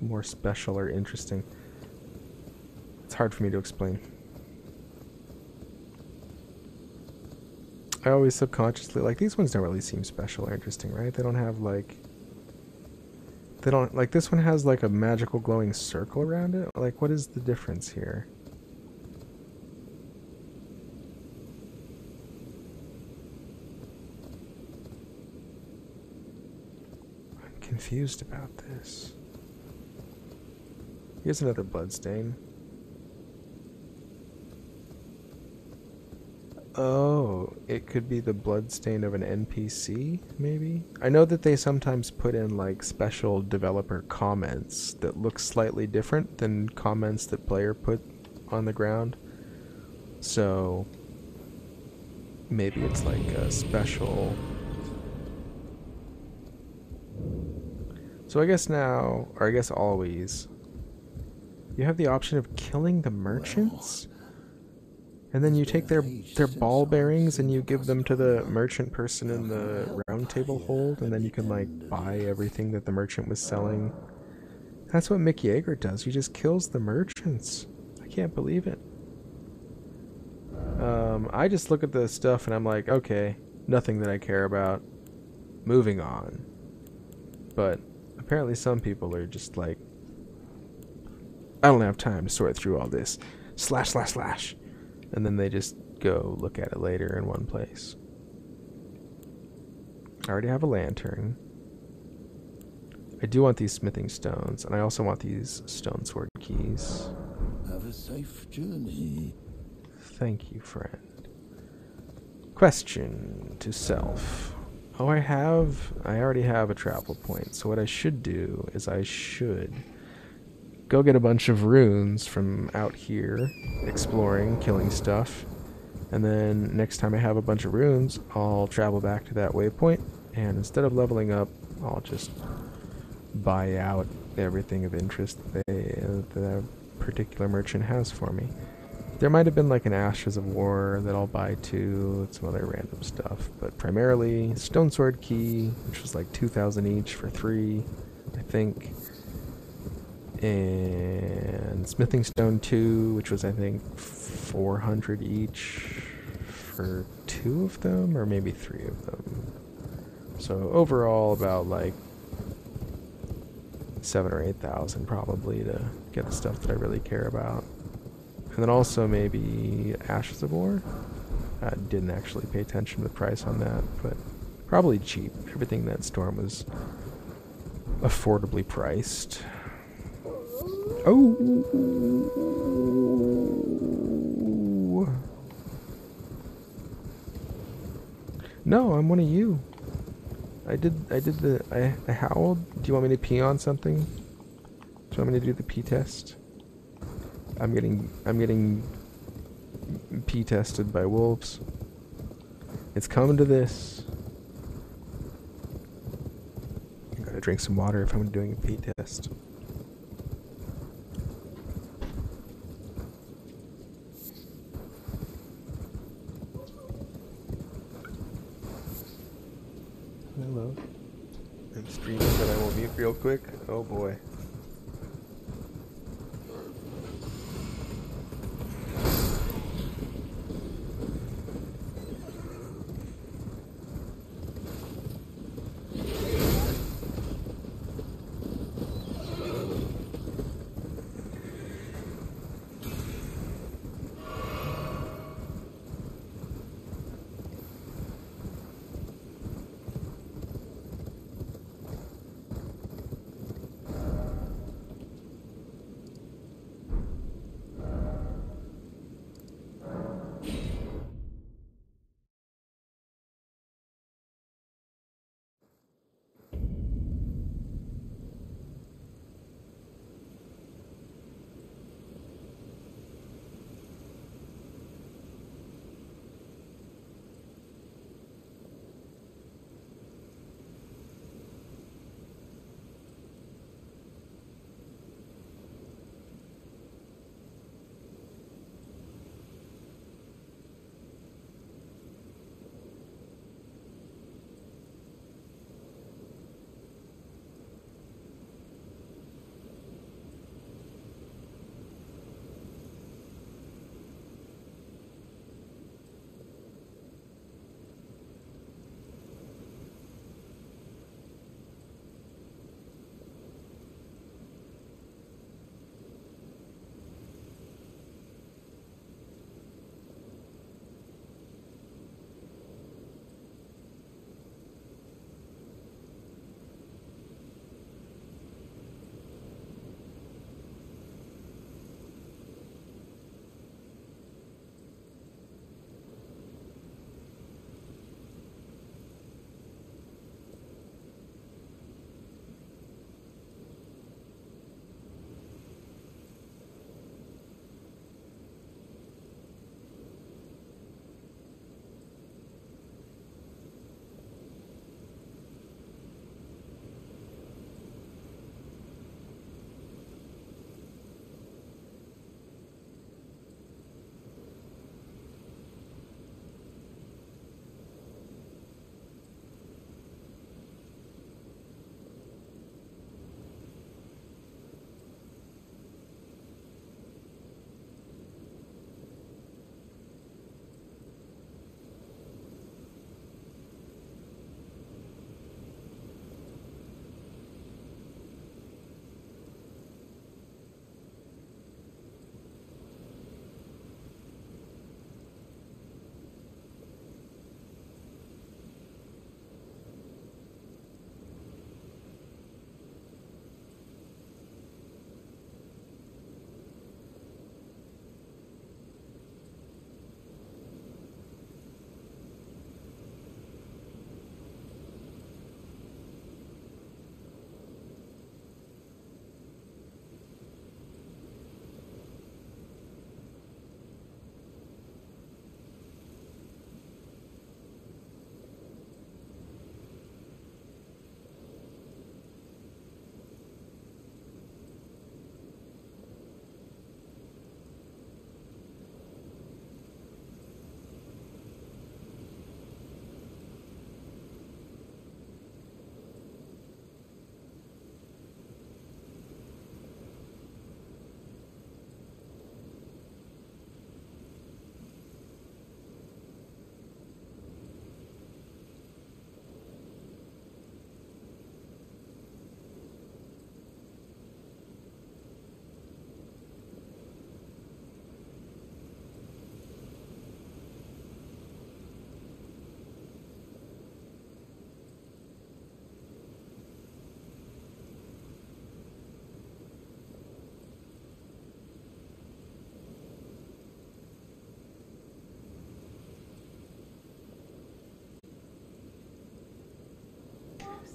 more special or interesting. It's hard for me to explain. I always subconsciously, like, these ones don't really seem special or interesting, right? They don't have, like, this one has, like, a magical glowing circle around it. Like, what is the difference here? Confused about this. Here's another bloodstain. Oh, it could be the bloodstain of an NPC, maybe? I know that they sometimes put in like special developer comments that look slightly different than comments that player put on the ground. So maybe it's like a special. So I guess now, or I guess always, you have the option of killing the merchants? And then you take their ball bearings and you give them to the merchant person in the round table hold, and then you can like buy everything that the merchant was selling. That's what Mick Yeager does. He just kills the merchants. I can't believe it. I just look at the stuff and I'm like, okay, nothing that I care about. Moving on. But apparently some people are just like, I don't have time to sort through all this. Slash, slash, slash. And then they just go look at it later in one place. I already have a lantern. I do want these smithing stones, and I also want these stone sword keys. Have a safe journey. Thank you, friend. Question to self. Oh, I already have a travel point, so what I should do is I should go get a bunch of runes from out here, exploring, killing stuff, and then next time I have a bunch of runes, I'll travel back to that waypoint, and instead of leveling up, I'll just buy out everything of interest that a particular merchant has for me. There might have been like an Ashes of War that I'll buy too, some other random stuff, but primarily Stone Sword Key, which was like 2,000 each for 3, I think, and Smithing Stone 2, which was I think 400 each for 2 of them, or maybe 3 of them. So overall about like 7 or 8,000 probably to get the stuff that I really care about. And then also maybe Ashes of War. I didn't actually pay attention to the price on that, but probably cheap. Everything in that storm was affordably priced. Oh! No, I'm one of you. I howled. Do you want me to pee on something? Do you want me to do the pee test? I'm getting pee tested by wolves. It's coming to this. I gotta drink some water if I'm doing a pee test. Hello. I'm streaming, but I will mute real quick. Oh boy.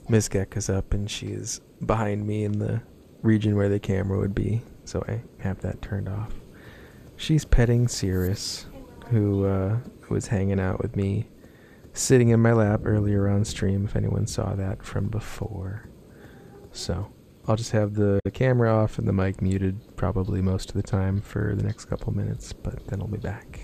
Miss Gecka's up and she is behind me in the region where the camera would be, so I have that turned off. She's petting Cirrus, who was hanging out with me, sitting in my lap earlier on stream, if anyone saw that from before. So, I'll just have the camera off and the mic muted probably most of the time for the next couple minutes, but then I'll be back.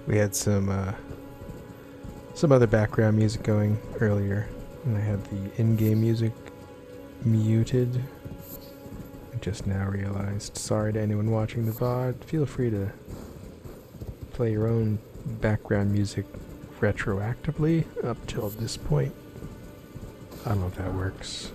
We had some other background music going earlier, and I had the in-game music muted. I just now realized. Sorry to anyone watching the VOD. Feel free to play your own background music retroactively up till this point. I don't know if that works.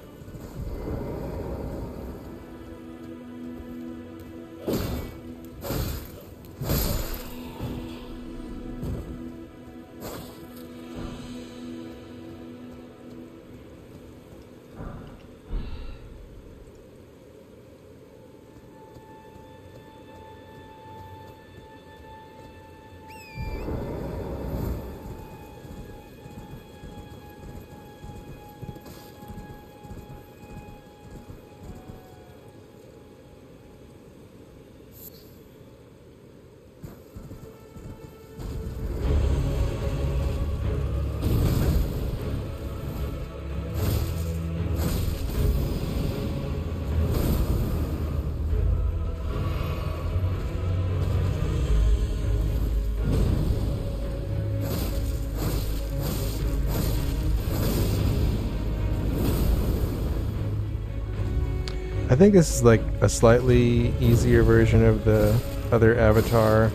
I think this is like a slightly easier version of the other avatar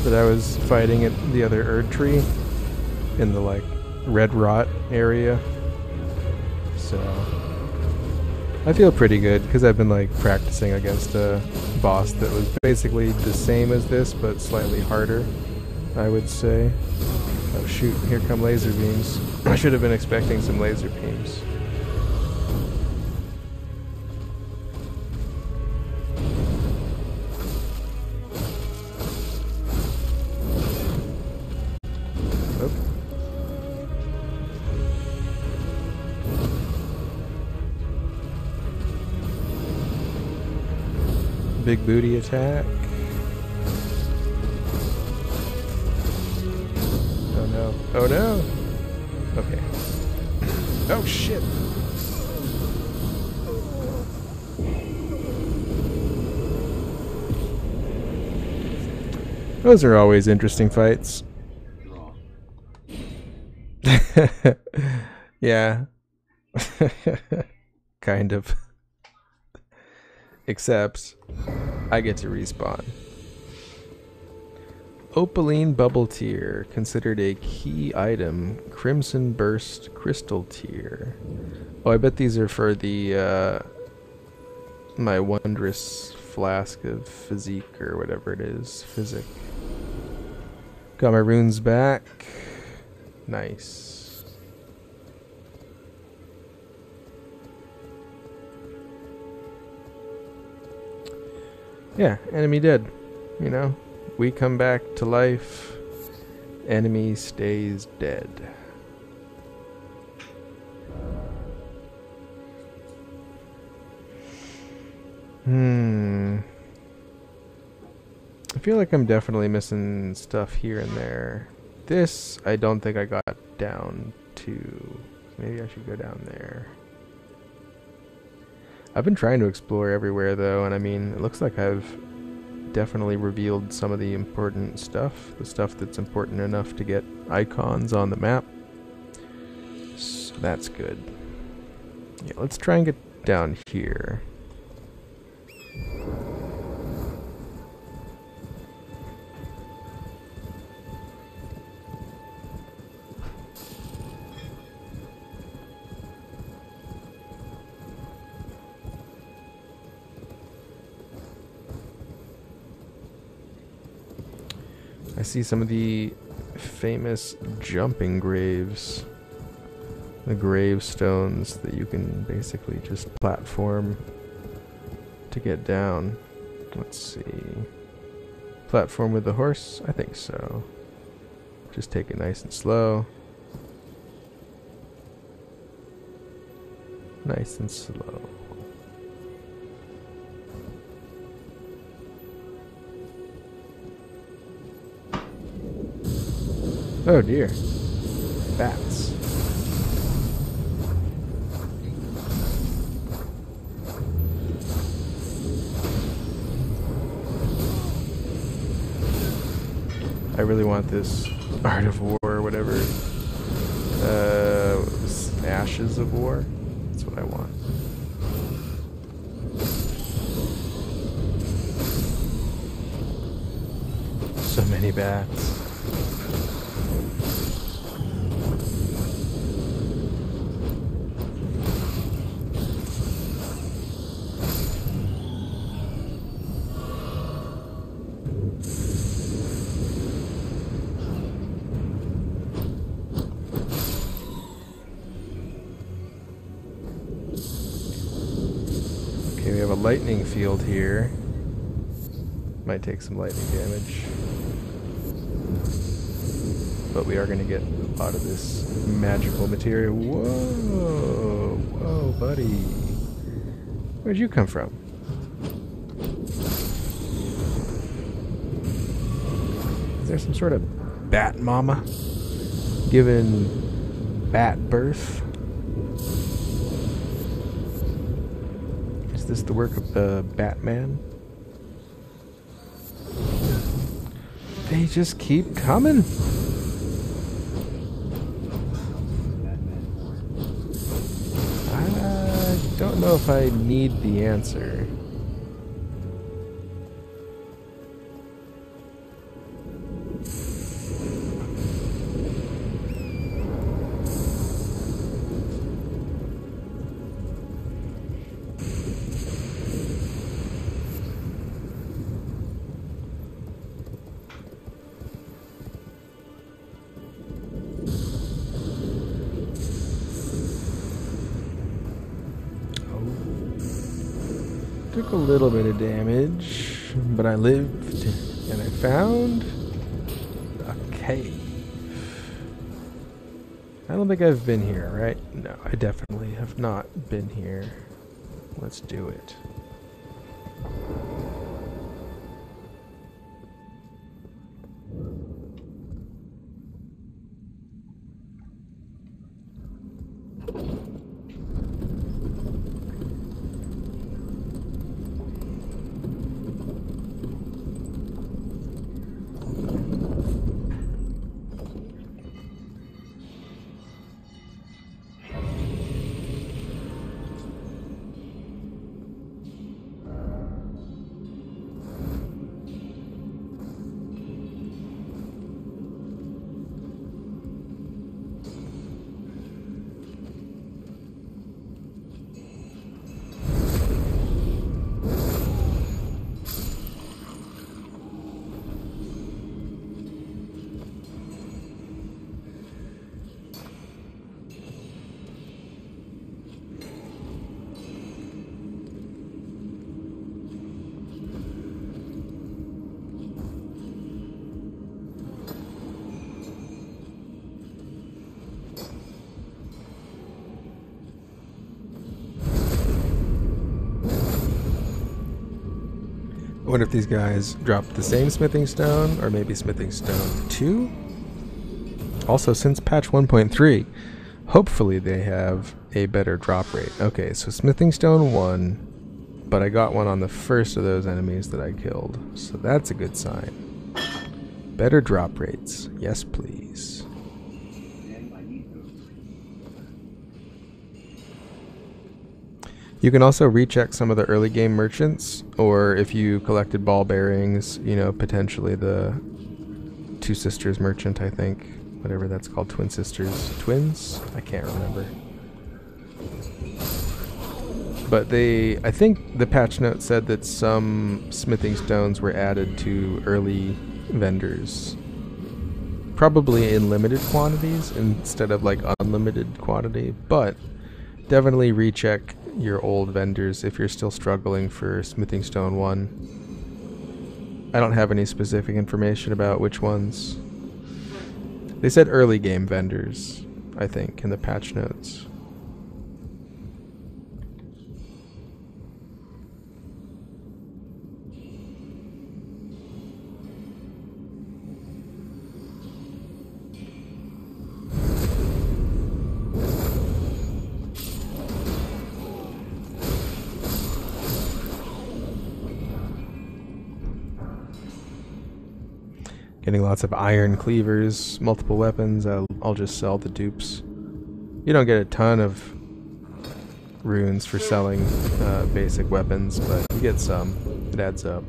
that I was fighting at the other Erd tree in the like red rot area. So I feel pretty good because I've been like practicing against a boss that was basically the same as this but slightly harder, I would say. Oh shoot, here come laser beams. I should have been expecting some laser beams. Big booty attack. Oh no. Oh no! Okay. Oh shit! Those are always interesting fights. Yeah. Kind of. Except I get to respawn. Opaline Bubble Tear, considered a key item. Crimson Burst Crystal Tear. Oh, I bet these are for the my wondrous flask of physique or whatever it is. Physic. Got my runes back. Nice. Yeah, enemy dead. You know, we come back to life. Enemy stays dead. I feel like I'm definitely missing stuff here and there. This, I don't think I got down to. Maybe I should go down there. I've been trying to explore everywhere though, and I mean, it looks like I've definitely revealed some of the important stuff. The stuff that's important enough to get icons on the map. So that's good. Yeah, let's try and get down here. I see some of the famous jumping graves. The gravestones that you can basically just platform to get down. Let's see. Platform with the horse? I think so. Just take it nice and slow. Nice and slow. Oh dear. Bats. I really want this Art of War or whatever. Ashes of War. That's what I want. So many bats. Okay, we have a lightning field here. Might take some lightning damage. But we are going to get a lot of this magical material. Whoa! Whoa, buddy. Where'd you come from? Is there some sort of bat mama giving bat birth? Is this the work of the Batman? They just keep coming. I don't know if I need the answer. Took a little bit of damage, but I lived and I found a cave. I don't think I've been here, right? No, I definitely have not been here. Let's do it. I wonder if these guys dropped the same smithing stone, or maybe smithing stone 2? Also, since patch 1.3, hopefully they have a better drop rate. Okay, so smithing stone 1, but I got one on the first of those enemies that I killed, so that's a good sign. Better drop rates. Yes, please. You can also recheck some of the early game merchants, or if you collected ball bearings, you know, potentially the Two Sisters merchant, I think. Whatever that's called, Twin Sisters. Twins? I can't remember. But I think the patch note said that some smithing stones were added to early vendors. Probably in limited quantities instead of like unlimited quantity, but definitely recheck your old vendors if you're still struggling for smithing stone 1. I don't have any specific information about which ones. They said early game vendors, I think, in the patch notes. Getting lots of iron cleavers, multiple weapons. I'll just sell the dupes. You don't get a ton of runes for selling basic weapons, but you get some. It adds up.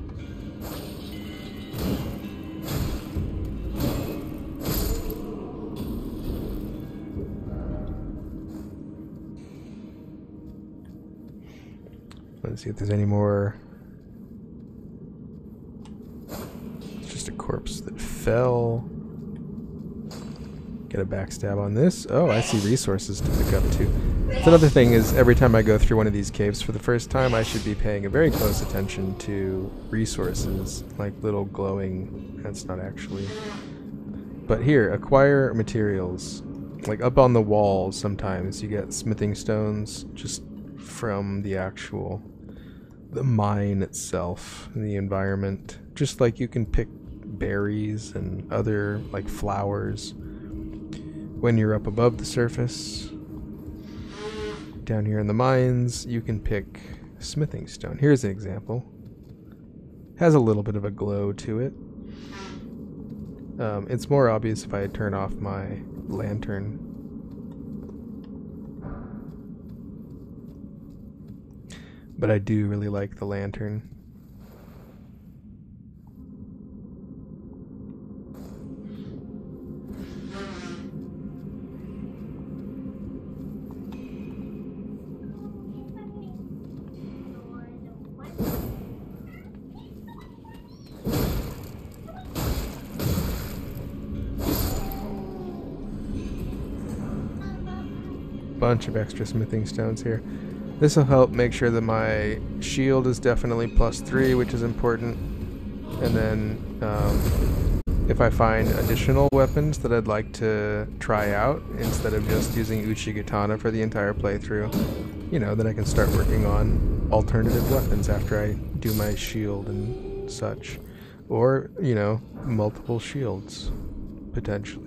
Let's see if there's any more. It's just a corpse that fell. Get a backstab on this. Oh, I see resources to pick up too. So another thing is, every time I go through one of these caves for the first time, I should be paying a very close attention to resources, like little glowing. That's not actually. But here, acquire materials. Like up on the walls, sometimes you get smithing stones just from the mine itself, and the environment. Just like you can pick berries and other like flowers when you're up above the surface. Down here in the mines, you can pick smithing stone. Here's an example. Has a little bit of a glow to it. It's more obvious if I turn off my lantern. But I do really like the lantern. Bunch of extra smithing stones here. This will help make sure that my shield is definitely +3, which is important. And then if I find additional weapons that I'd like to try out, instead of just using Uchigatana for the entire playthrough, you know, then I can start working on alternative weapons after I do my shield and such. Or, you know, multiple shields, potentially.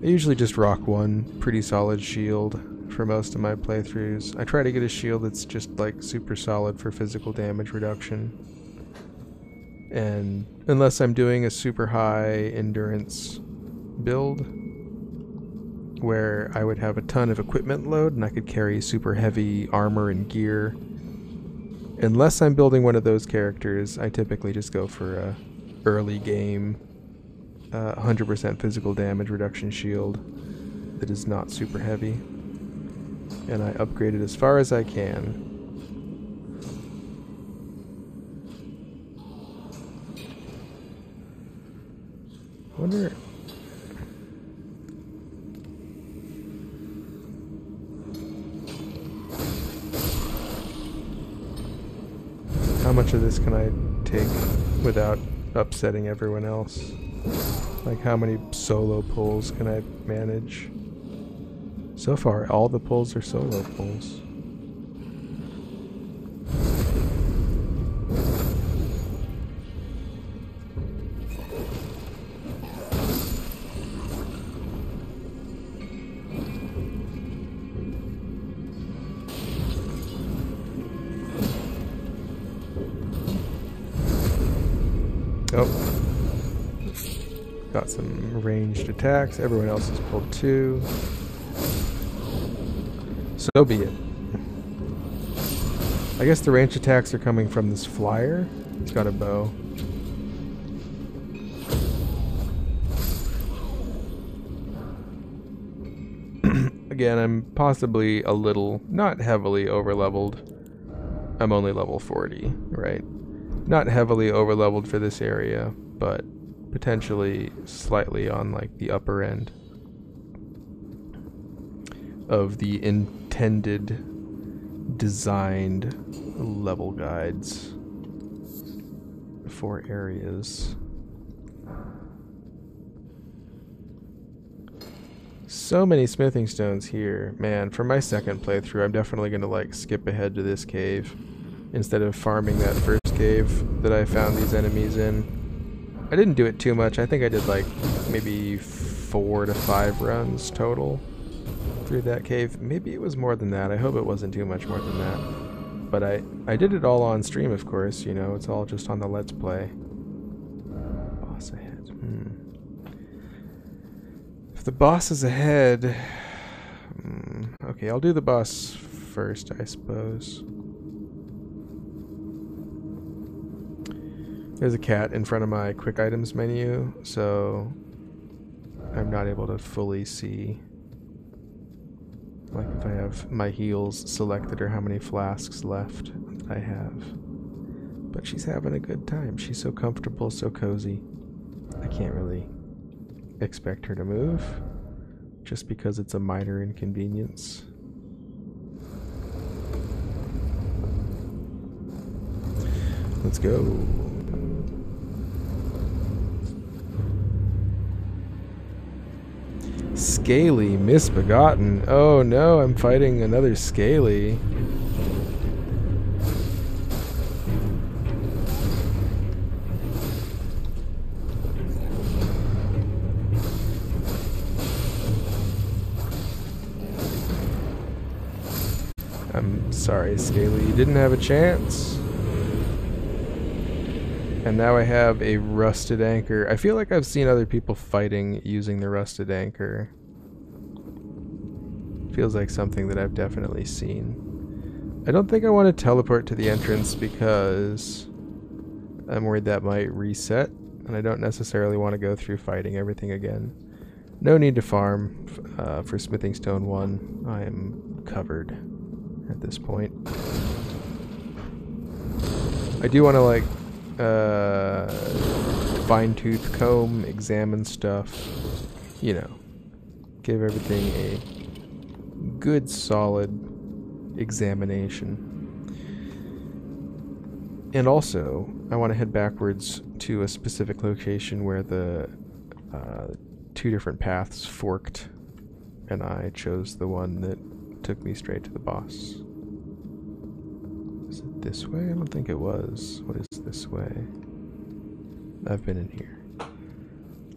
I usually just rock one pretty solid shield for most of my playthroughs. I try to get a shield that's just like super solid for physical damage reduction. And unless I'm doing a super high endurance build where I would have a ton of equipment load and I could carry super heavy armor and gear, unless I'm building one of those characters, I typically just go for a early game 100% physical damage reduction shield that is not super heavy, and I upgrade it as far as I can. I wonder. How much of this can I take without upsetting everyone else? Like, how many solo pulls can I manage? So far, all the pulls are solo pulls. Oh. Got some ranged attacks. Everyone else has pulled 2. So be it. I guess the ranged attacks are coming from this flyer. It's got a bow. Again, I'm possibly a little, not heavily overleveled. I'm only level 40, right? Not heavily overleveled for this area, but potentially slightly on like the upper end of the intended designed level guides for areas. So many smithing stones here. Man, for my second playthrough, I'm definitely going to like skip ahead to this cave instead of farming that first cave that I found these enemies in. I didn't do it too much. I think I did like maybe 4 to 5 runs total through that cave. Maybe it was more than that. I hope it wasn't too much more than that. But I did it all on stream, of course. You know, it's all just on the Let's Play. boss ahead. If the boss is ahead... okay, I'll do the boss first, I suppose. There's a cat in front of my quick items menu, so I'm not able to fully see, like, if I have my heals selected or how many flasks left I have. But she's having a good time. She's so comfortable, so cozy. I can't really expect her to move, just because it's a minor inconvenience. Let's go. Scaly, misbegotten. Oh no, I'm fighting another Scaly. I'm sorry, Scaly, you didn't have a chance. And now I have a rusted anchor. I feel like I've seen other people fighting using the rusted anchor. Feels like something that I've definitely seen. I don't think I want to teleport to the entrance because I'm worried that might reset, and I don't necessarily want to go through fighting everything again. No need to farm for Smithing Stone 1. I am covered at this point. I do want to, like, fine-tooth comb, examine stuff, you know, give everything a good solid examination. And also I want to head backwards to a specific location where the two different paths forked, and I chose the one that took me straight to the boss. Is it this way? I don't think it was. What is this way? I've been in here.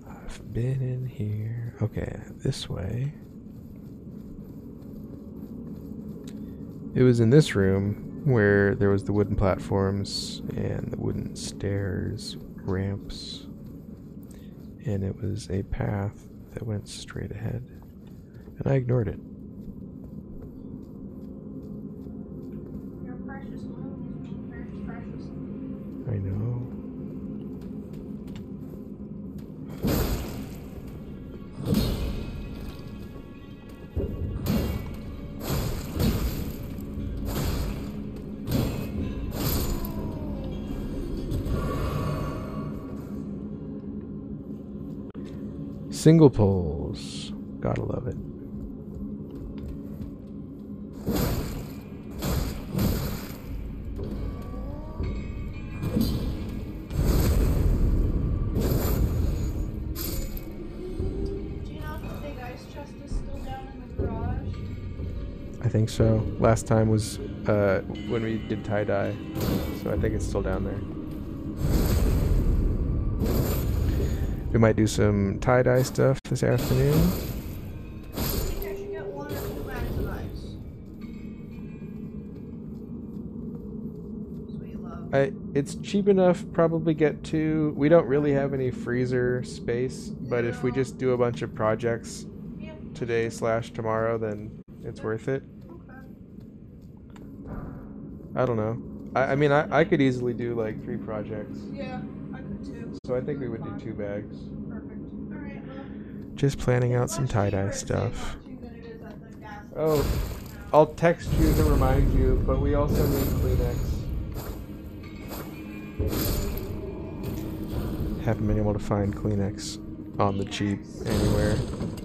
I've been in here. Okay, this way. It was in this room where there was the wooden platforms and the wooden stairs, ramps, and it was a path that went straight ahead, and I ignored it. I know. Single poles. Gotta love it. I think so. Last time was when we did tie-dye, so I think it's still down there. We might do some tie-dye stuff this afternoon. I think I should get 1 or 2 bags of ice. Sweet love. It's cheap enough, probably get 2. We don't really have any freezer space, but if we just do a bunch of projects today/tomorrow, then it's worth it. I don't know. I mean, I could easily do like 3 projects. Yeah, I could too. So I think we would do 2 bags. Perfect. Alright, well. Just planning out some tie-dye stuff. Than it is at the gas station. Oh, I'll text you to remind you, but we also need Kleenex. Haven't been able to find Kleenex on the cheap anywhere.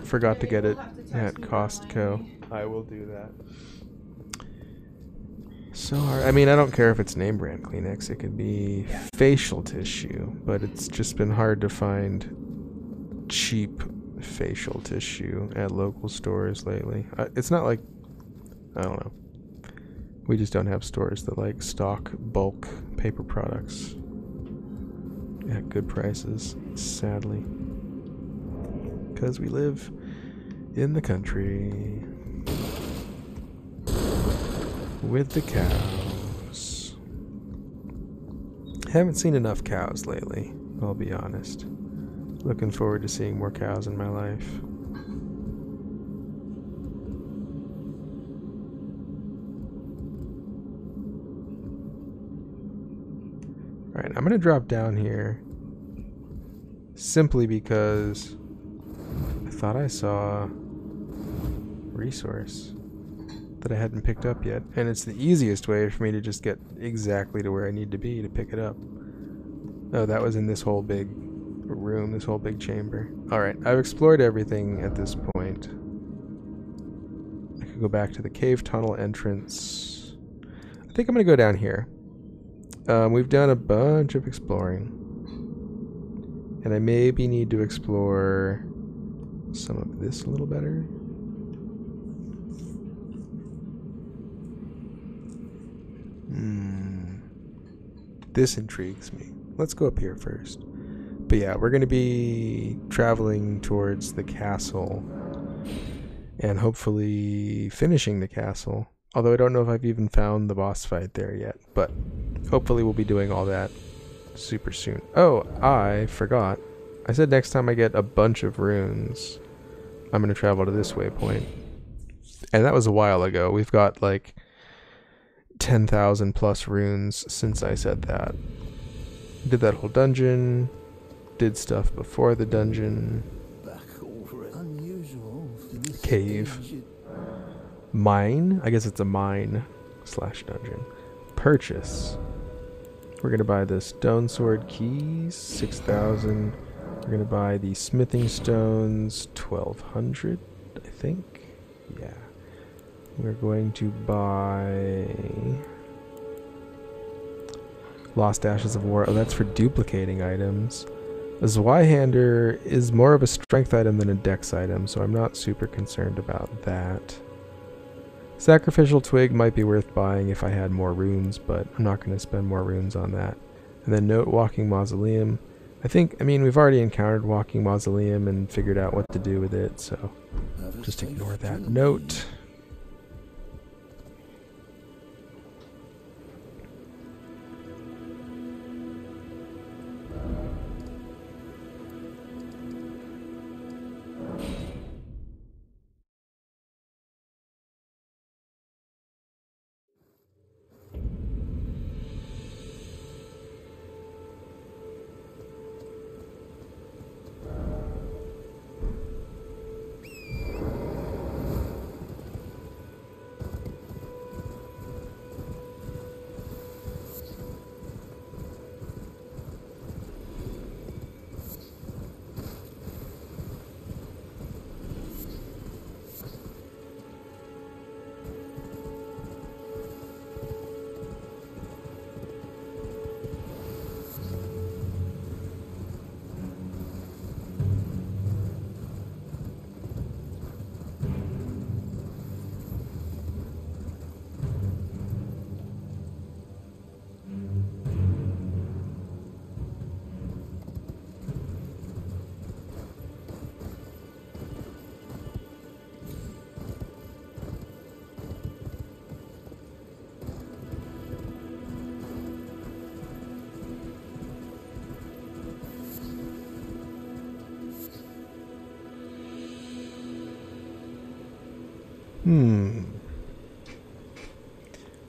Forgot to get it at Costco. I will do that. So hard. I mean, I don't care if it's name brand Kleenex. It could be facial tissue, but it's just been hard to find cheap facial tissue at local stores lately. It's not like, I don't know. We just don't have stores that like stock bulk paper products at good prices, sadly. Because we live in the country. With the cows. Haven't seen enough cows lately, I'll be honest. Looking forward to seeing more cows in my life. Alright, I'm going to drop down here simply because I thought I saw resource that I hadn't picked up yet, and it's the easiest way for me to just get exactly to where I need to be to pick it up. Oh, that was in this whole big room, this whole big chamber. Alright, I've explored everything at this point. I could go back to the cave tunnel entrance. I think I'm going to go down here. We've done a bunch of exploring, and I maybe need to explore some of this a little better. This intrigues me. Let's go up here first. But yeah, we're going to be traveling towards the castle and hopefully finishing the castle. Although I don't know if I've even found the boss fight there yet, but hopefully we'll be doing all that super soon. Oh, I forgot. I said next time I get a bunch of runes, I'm going to travel to this waypoint. And that was a while ago. We've got like 10,000 plus runes since I said that. Did that whole dungeon, did stuff before the dungeon. Back over it. Unusual for this Cave. stage. Mine? I guess it's a mine slash dungeon. Purchase. We're going to buy the stone sword keys, 6,000. We're going to buy the smithing stones, 1,200, I think. Yeah. We're going to buy Lost Ashes of War. Oh, that's for duplicating items. A Zweihander is more of a strength item than a dex item, so I'm not super concerned about that. Sacrificial Twig might be worth buying if I had more runes, but I'm not going to spend more runes on that. And then note Walking Mausoleum. I mean, we've already encountered Walking Mausoleum and figured out what to do with it, so just ignore that note.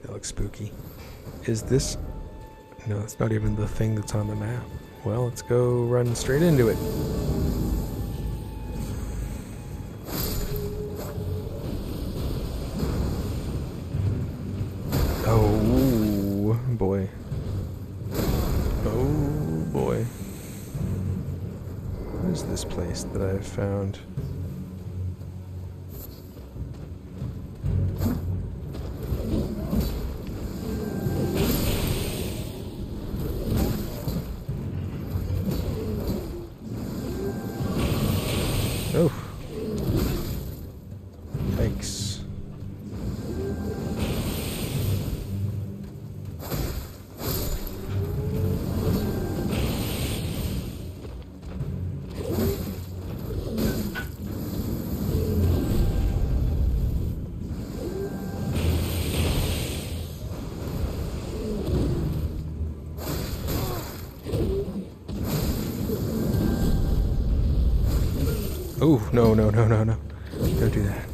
That looks spooky. Is this... No, it's not even the thing that's on the map. Well, let's go run straight into it. Oh, boy. Oh, boy. What is this place that I've found? Oh. Thanks. Oh, no, no, no, no, no. Don't do that.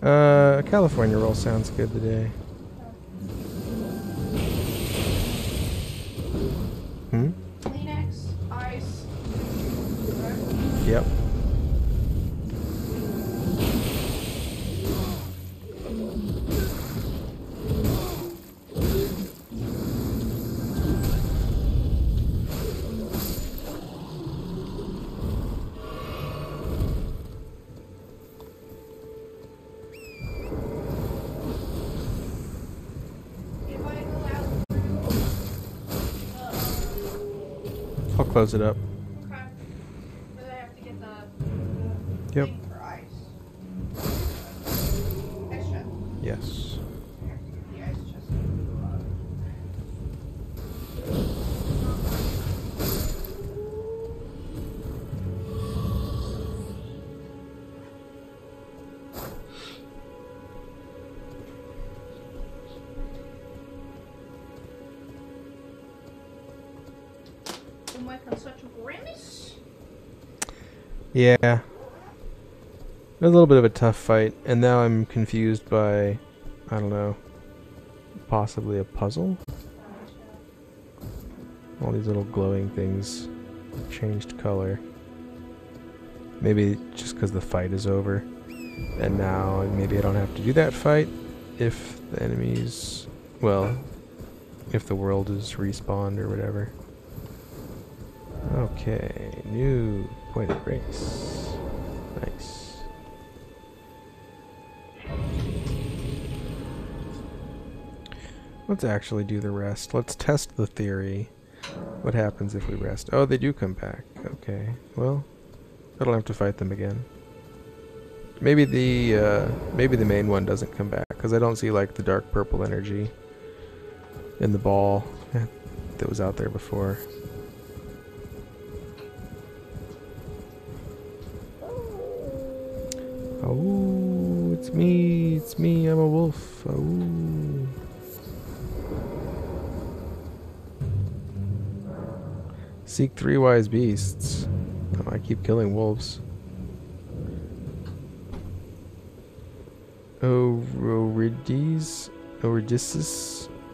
A California roll sounds good today. Kleenex, ice. Yep. If I go out through I'll close it up. okay. But I have to get the Yep. thing for ice. Ice chest. Yes. I have to get the ice chest. Oh my god, such a grimace. Yeah. A little bit of a tough fight, and now I'm confused by, I don't know, possibly a puzzle? All these little glowing things changed color. Maybe just because the fight is over. And now maybe I don't have to do that fight if the enemies, well, if the world is respawned or whatever. Okay, new point of grace. Nice. Let's actually do the rest. Let's test the theory. What happens if we rest? Oh, they do come back. Okay, well, I don't have to fight them again. Maybe the main one doesn't come back because I don't see like the dark purple energy in the ball that was out there before. Oh, it's me, I'm a wolf. Oh. Seek 3 wise beasts. Oh, I keep killing wolves.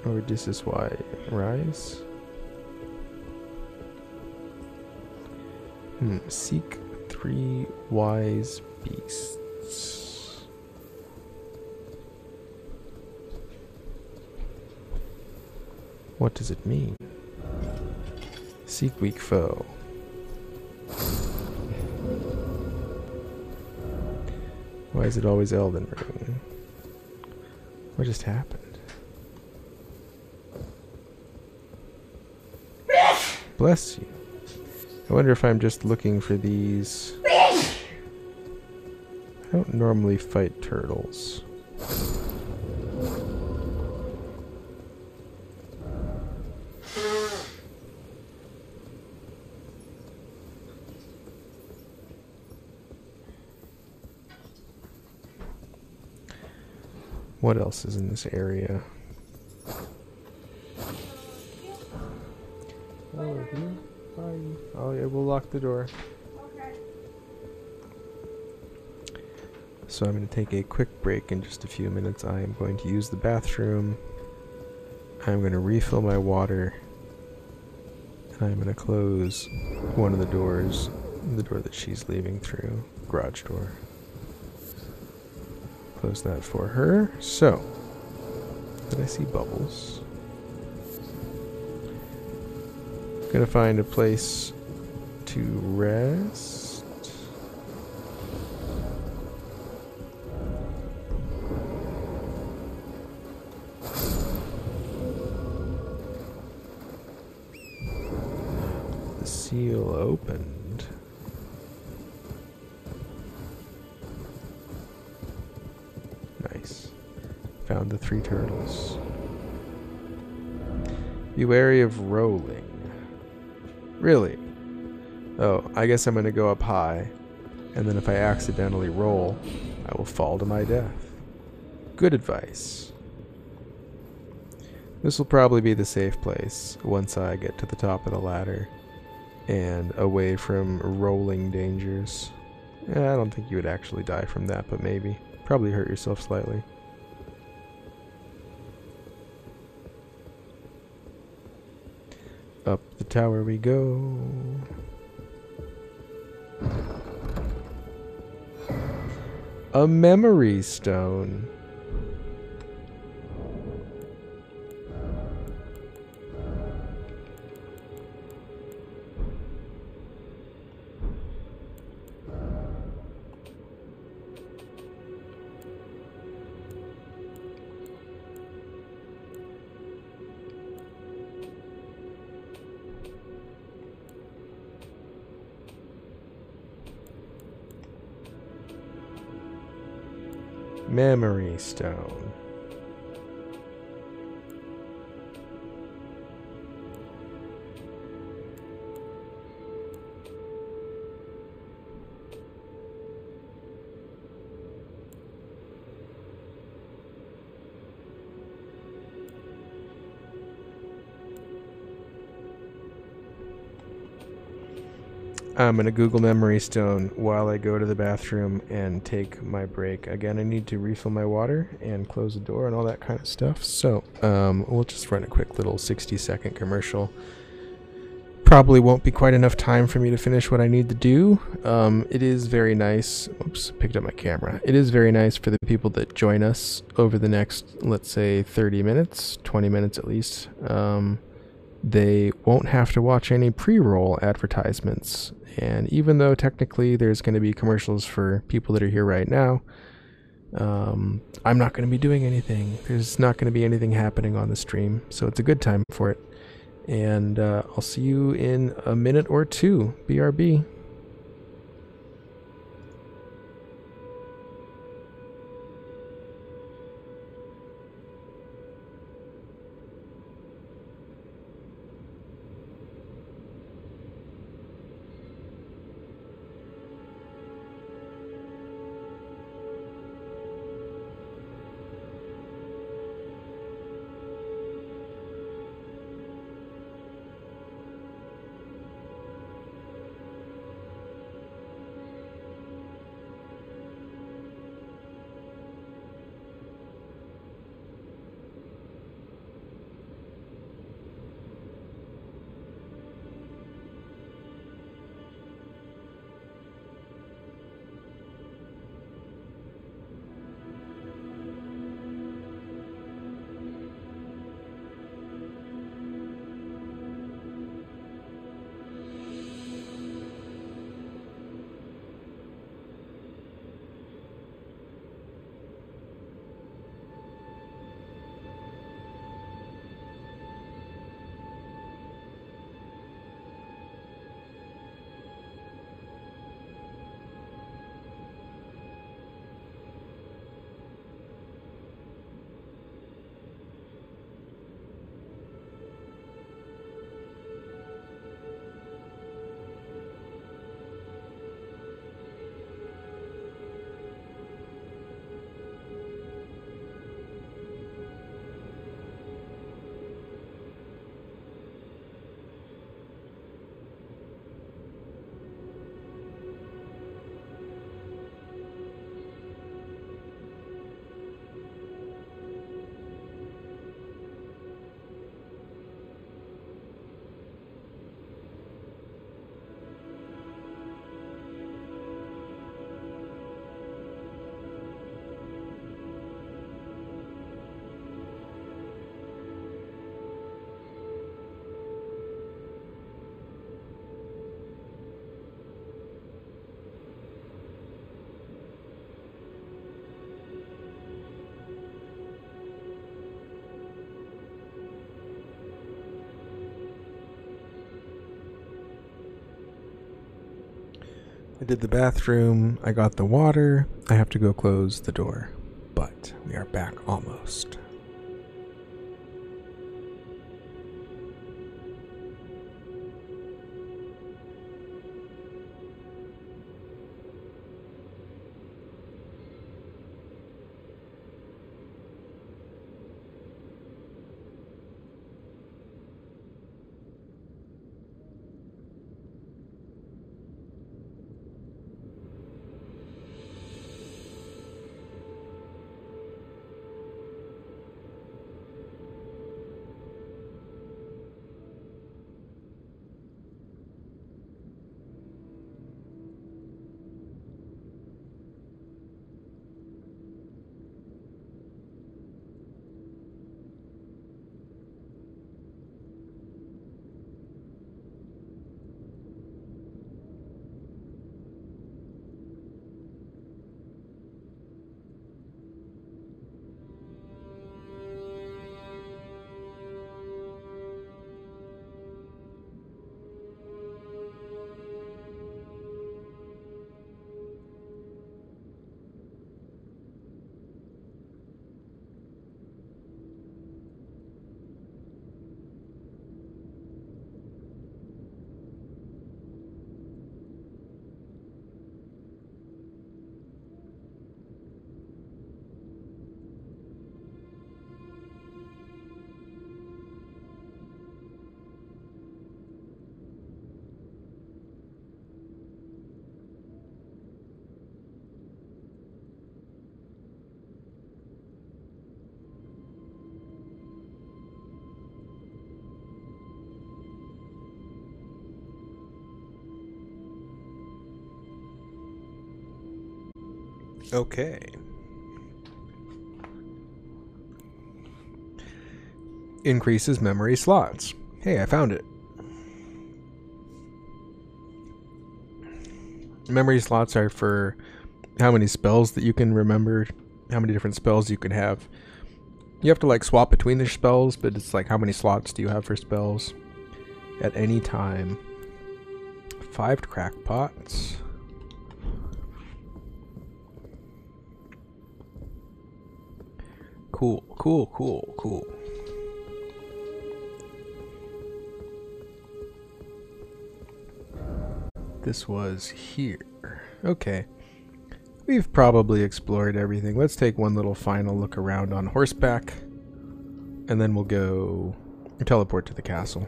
Oridisis, why? Rise? Seek 3 wise beasts. What does it mean? Seek weak foe. Why is it always EldenRing? What just happened? Bless you. I wonder if I'm just looking for these. I don't normally fight turtles. What else is in this area? Oh, here? Bye. Oh yeah, we'll lock the door. Okay. So I'm going to take a quick break in just a few minutes. I am going to use the bathroom. I'm going to refill my water. And I'm going to close one of the doors. The door that she's leaving through. Garage door. Close that for her. So, did I see bubbles? Gonna find a place to rest. The seal opened. Nice. Found the 3 turtles. Be wary of rolling. Really? Oh, I guess I'm going to go up high, and then if I accidentally roll, I will fall to my death. Good advice. This will probably be the safe place once I get to the top of the ladder and away from rolling dangers. Yeah, I don't think you would actually die from that, but maybe. Probably hurt yourself slightly. Up the tower we go. A memory stone. Memory stone. I'm going to Google Memory Stone while I go to the bathroom and take my break. Again, I need to refill my water and close the door and all that kind of stuff. So, we'll just run a quick little 60-second commercial. Probably won't be quite enough time for me to finish what I need to do. It is very nice. Oops, picked up my camera. It is very nice for the people that join us over the next, let's say, 30 minutes, 20 minutes at least. They won't have to watch any pre-roll advertisements. And even though technically there's going to be commercials for people that are here right now, I'm not going to be doing anything. There's not going to be anything happening on the stream, so it's a good time for it. And I'll see you in a minute or two. BRB. I did the bathroom, I got the water, I have to go close the door. But we are back almost. Okay. Increases memory slots. Hey, I found it. Memory slots are for how many spells that you can remember, how many different spells you can have. You have to like swap between the spells, but it's like how many slots do you have for spells at any time. 5 crackpots. Cool, cool, cool, cool. This was here. Okay. We've probably explored everything. Let's take one little final look around on horseback, and then we'll go teleport to the castle.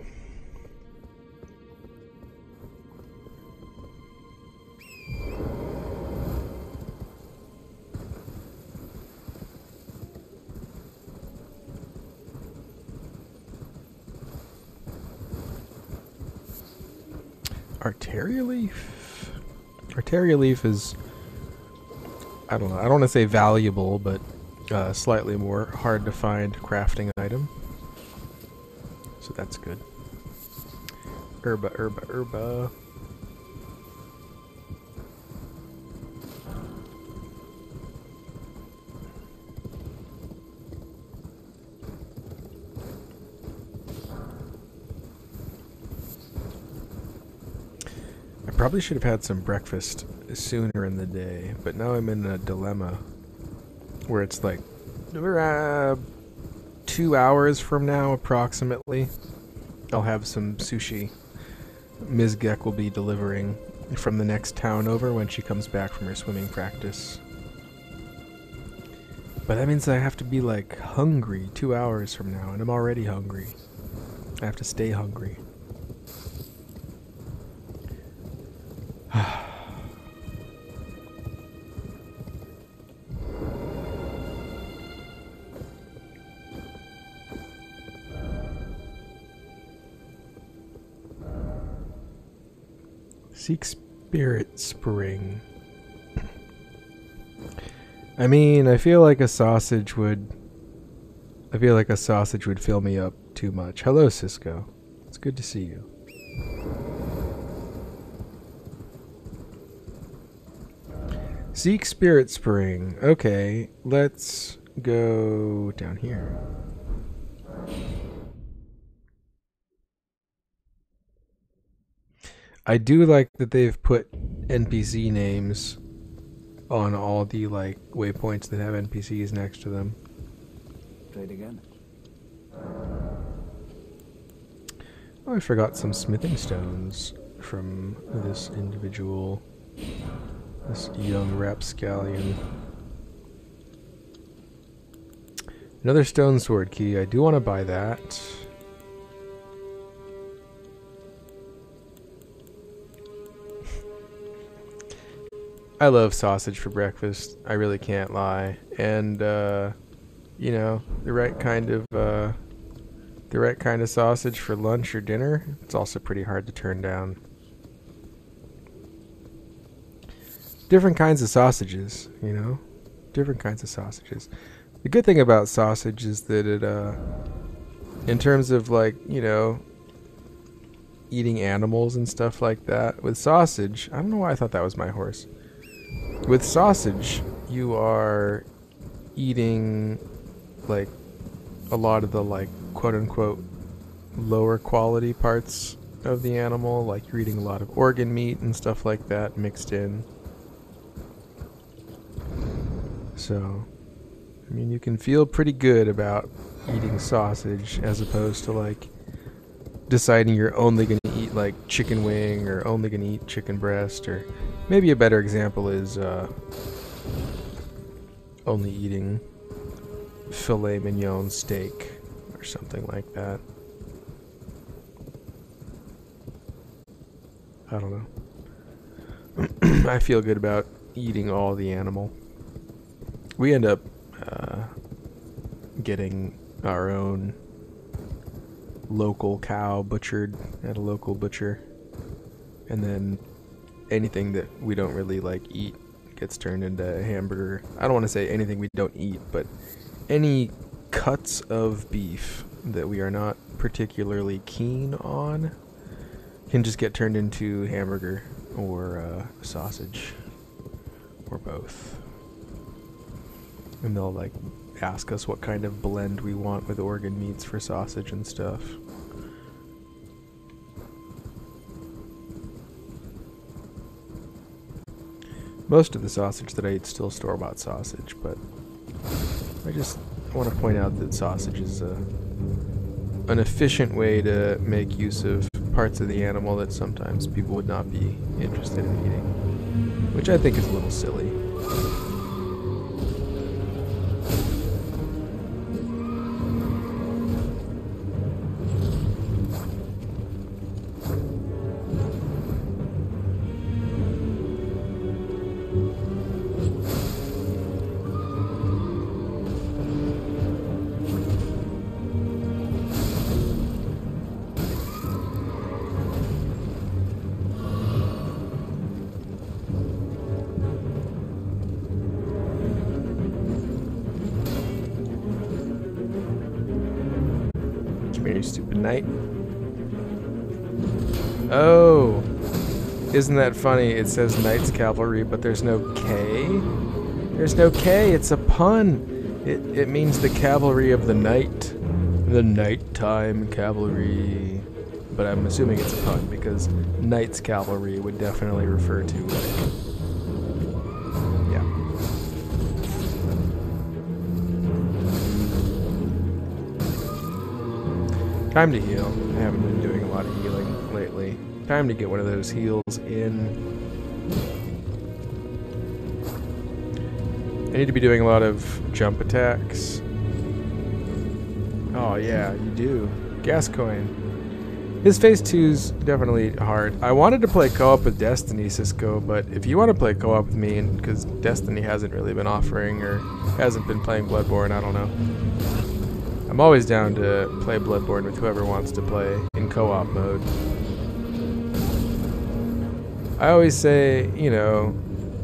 Arteria leaf? Arteria leaf is, I don't know, I don't want to say valuable, but slightly more hard to find crafting item. So that's good. Herba, herba, herba. Probably should have had some breakfast sooner in the day, but now I'm in a dilemma where it's like 2 hours from now approximately I'll have some sushi. Ms. Gek will be delivering from the next town over when she comes back from her swimming practice. But that means I have to be like hungry 2 hours from now, and I'm already hungry. I have to stay hungry. Seek Spirit Spring. I mean, I feel like a sausage would fill me up too much. Hello, Cisco. It's good to see you. Seek Spirit Spring. Okay, let's go down here. I do like that they've put NPC names on all the like waypoints that have NPCs next to them. Trade again. Oh, I forgot some smithing stones from this individual, this young rapscallion. Another stone sword key. I do want to buy that. I love sausage for breakfast. I really can't lie. And you know, the right kind of sausage for lunch or dinner, it's also pretty hard to turn down. Different kinds of sausages, you know? Different kinds of sausages. The good thing about sausage is that it in terms of like, you know, eating animals and stuff like that, with sausage, I don't know why I thought that was my horse. With sausage, you are eating like a lot of the like quote unquote lower quality parts of the animal, like you're eating a lot of organ meat and stuff like that mixed in. So, I mean, you can feel pretty good about eating sausage as opposed to like deciding you're only going to eat like chicken wing or only going to eat chicken breast, or maybe a better example is only eating filet mignon steak or something like that. I don't know. I feel good about eating all the animal. We end up getting our own local cow butchered at a local butcher, and then anything that we don't really like eat gets turned into hamburger. I don't want to say anything we don't eat, but any cuts of beef that we are not particularly keen on can just get turned into hamburger or sausage or both. And they'll like ask us what kind of blend we want with organ meats for sausage and stuff. Most of the sausage that I eat is still store-bought sausage, but I just want to point out that sausage is an efficient way to make use of parts of the animal that sometimes people would not be interested in eating, which I think is a little silly. You stupid knight. Oh, isn't that funny? It says Knight's Cavalry, but there's no K. There's no K. It's a pun. It means the cavalry of the night, the nighttime cavalry. But I'm assuming it's a pun because Knight's Cavalry would definitely refer to like, yeah. Time to heal. I haven't been doing a lot of healing lately. Time to get one of those heals in. I need to be doing a lot of jump attacks. Oh yeah, you do. Gascoigne. His phase 2's definitely hard. I wanted to play co-op with Destiny, Cisco, but if you want to play co-op with me, because Destiny hasn't really been offering or hasn't been playing Bloodborne, I don't know. I'm always down to play Bloodborne with whoever wants to play in co-op mode. I always say, you know,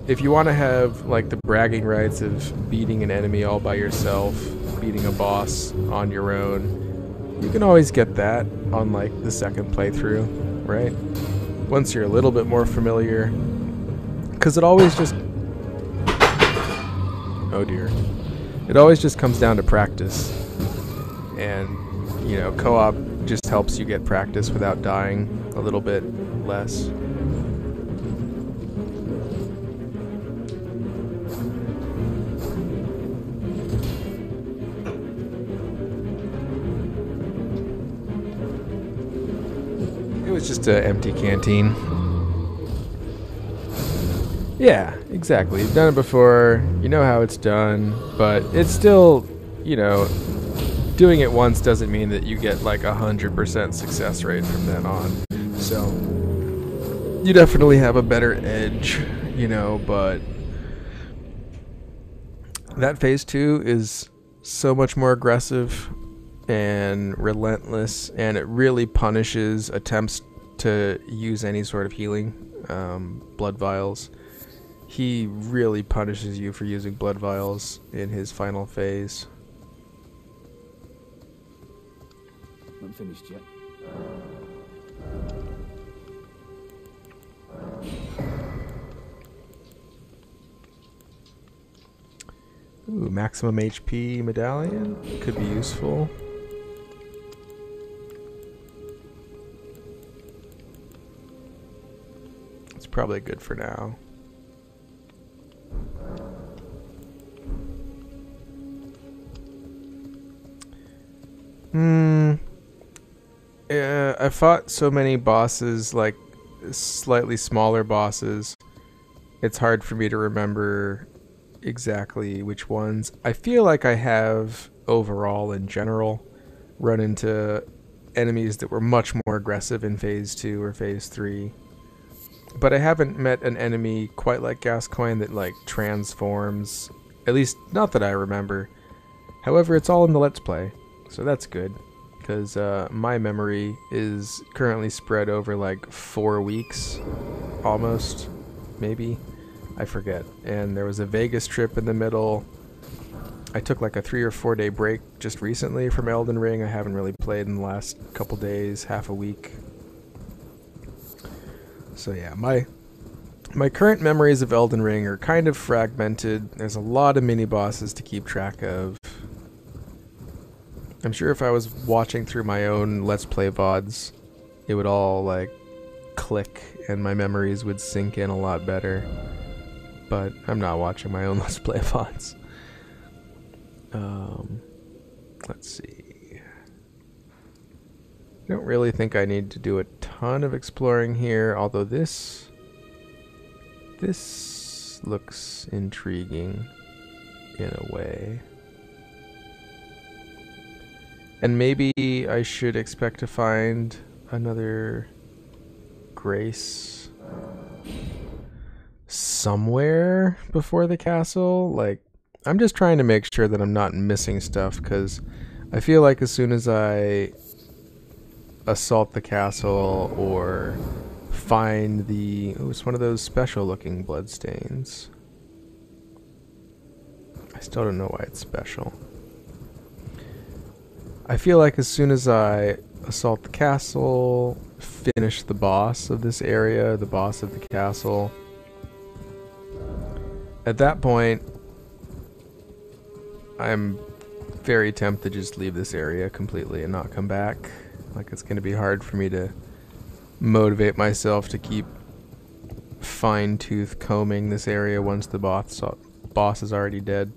if you want to have like the bragging rights of beating an enemy all by yourself, beating a boss on your own, you can always get that on like the second playthrough, right? Once you're a little bit more familiar, because it always just, oh dear, it always just comes down to practice. And, you know, co-op just helps you get practice without dying a little bit less. It was just an empty canteen. Yeah, exactly. You've done it before, you know how it's done, but it's still, you know, doing it once doesn't mean that you get like 100% success rate from then on. So you definitely have a better edge, you know, but that phase 2 is so much more aggressive and relentless, and it really punishes attempts to use any sort of healing, blood vials. He really punishes you for using blood vials in his final phase. Finished yet. Ooh, maximum HP medallion could be useful. It's probably good for now. I fought so many bosses, like slightly smaller bosses. It's hard for me to remember exactly which ones. I feel like I have overall in general run into enemies that were much more aggressive in phase 2 or phase 3. But I haven't met an enemy quite like Gascoigne that like transforms, at least not that I remember. However, it's all in the Let's Play, so that's good. Because my memory is currently spread over like 4 weeks, almost, maybe. I forget. And there was a Vegas trip in the middle. I took like a 3 or 4 day break just recently from EldenRing. I haven't really played in the last couple days, half a week. So yeah, my current memories of EldenRing are kind of fragmented. There's a lot of mini bosses to keep track of. I'm sure if I was watching through my own Let's Play VODs, it would all like click and my memories would sink in a lot better. But I'm not watching my own Let's Play VODs. Let's see. I don't really think I need to do a ton of exploring here, although this looks intriguing in a way. And maybe I should expect to find another Grace somewhere before the castle. Like, I'm just trying to make sure that I'm not missing stuff, because I feel like as soon as I assault the castle or find the... Oh, it's one of those special looking bloodstains. I still don't know why it's special. I feel like as soon as I assault the castle, finish the boss of this area, the boss of the castle, at that point, I'm very tempted to just leave this area completely and not come back. Like, it's going to be hard for me to motivate myself to keep fine-tooth combing this area once the boss is already dead.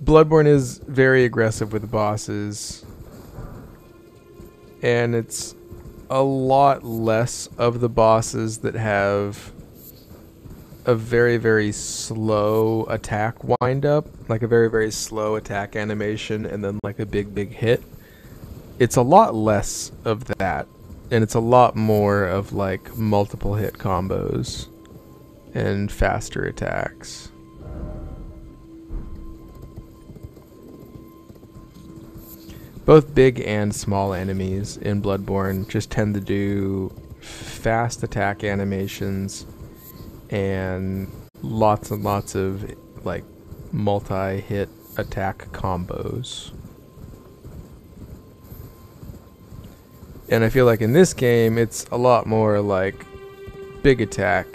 Bloodborne is very aggressive with the bosses, and it's a lot less of the bosses that have a very, very slow attack wind-up, like a very, very slow attack animation and then like a big, big hit. It's a lot less of that, and it's a lot more of like multiple hit combos and faster attacks. Both big and small enemies in Bloodborne just tend to do fast attack animations and lots of like multi-hit attack combos. And I feel like in this game it's a lot more like big attack,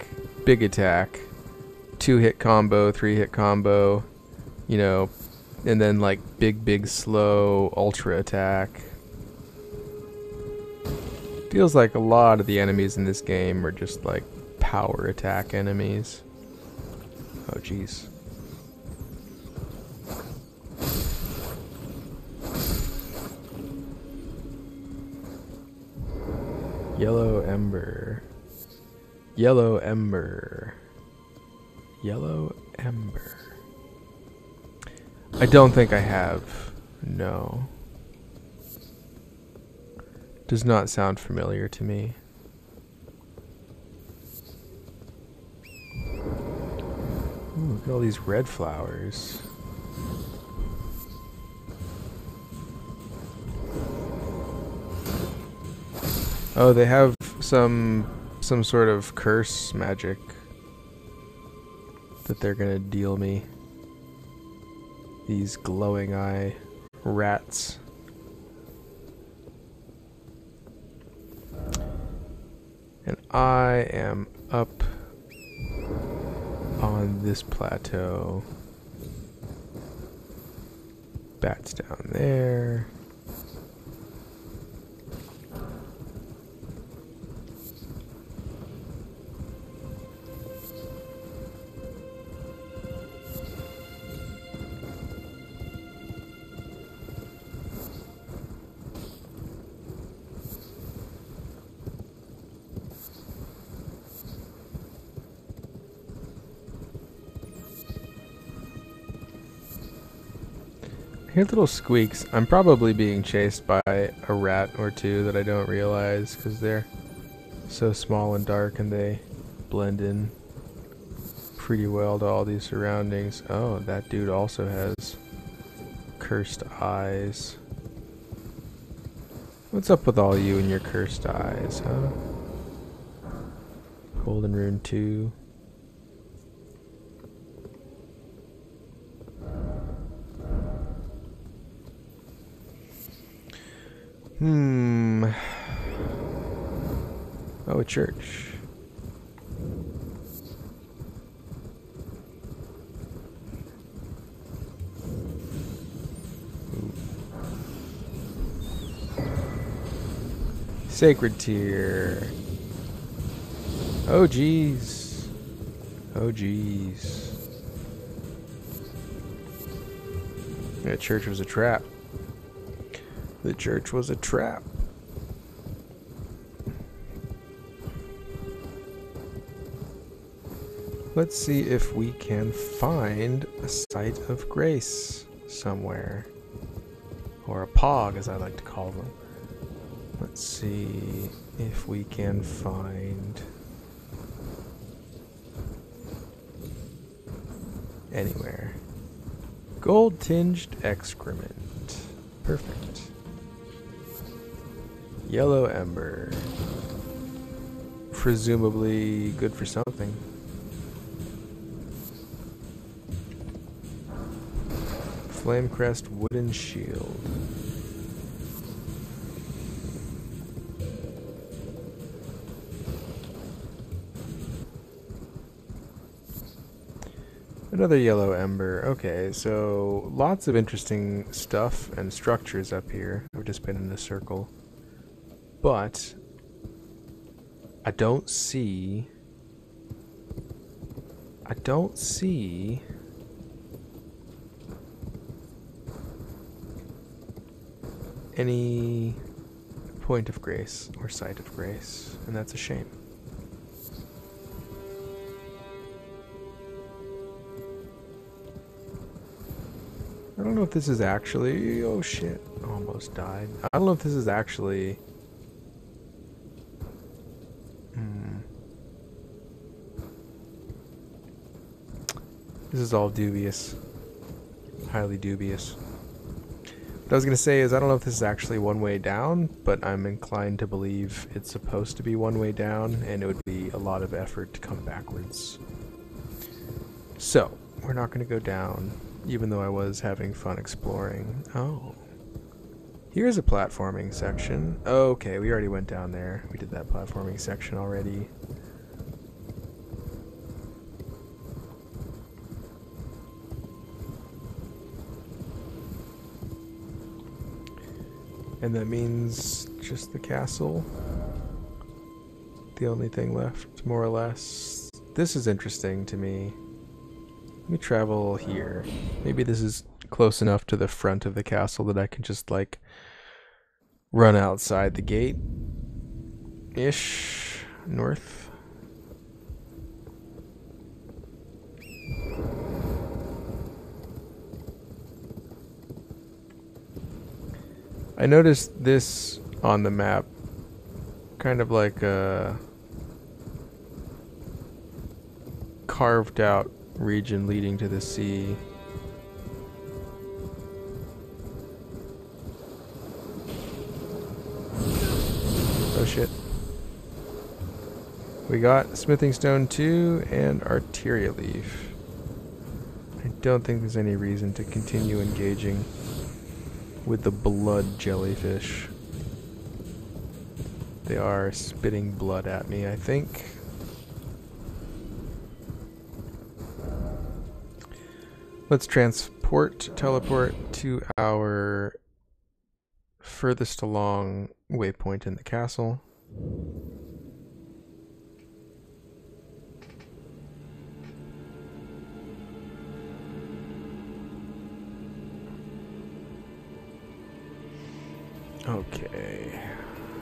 2-hit combo, 3-hit combo, you know, and then like big slow ultra attack. Feels like a lot of the enemies in this game are just like power attack enemies. Oh jeez. Yellow ember. Yellow ember. Yellow ember. I don't think I have. No. Does not sound familiar to me. Ooh, look at all these red flowers. Oh, they have some sort of curse magic that they're gonna deal me. These glowing eye rats. And I am up on this plateau. Bats down there. I hear little squeaks. I'm probably being chased by a rat or two that I don't realize because they're so small and dark and they blend in pretty well to all these surroundings. Oh, that dude also has cursed eyes. What's up with all you and your cursed eyes, huh? Golden Rune 2. Oh, a church. Sacred tier. Oh, jeez. Oh, jeez. That church was a trap. The church was a trap. Let's see if we can find a site of grace somewhere. Or a pog, as I like to call them. Let's see if we can find anywhere. Gold tinged excrement. Perfect. Yellow ember. Presumably good for something. Flamecrest wooden shield. Another yellow ember. Okay, so lots of interesting stuff and structures up here. I've just been in a circle. But I don't see any point of grace or site of grace, and that's a shame. I don't know if this is actually... Oh shit, almost died. I don't know if this is actually... This is all dubious. Highly dubious. What I was going to say is I don't know if this is actually one way down, but I'm inclined to believe it's supposed to be one way down, and it would be a lot of effort to come backwards. So, we're not going to go down, even though I was having fun exploring. Oh. Here's a platforming section. Okay, we already went down there. We did that platforming section already. And that means just the castle. The only thing left, more or less. This is interesting to me. Let me travel here. Maybe this is close enough to the front of the castle that I can just, like, run outside the gate. Ish. North. I noticed this on the map, kind of like a carved out region leading to the sea. Oh shit. We got Smithing Stone 2 and Arteria Leaf. I don't think there's any reason to continue engaging with the blood jellyfish. They are spitting blood at me, I think. Let's teleport to our furthest along waypoint in the castle. Okay,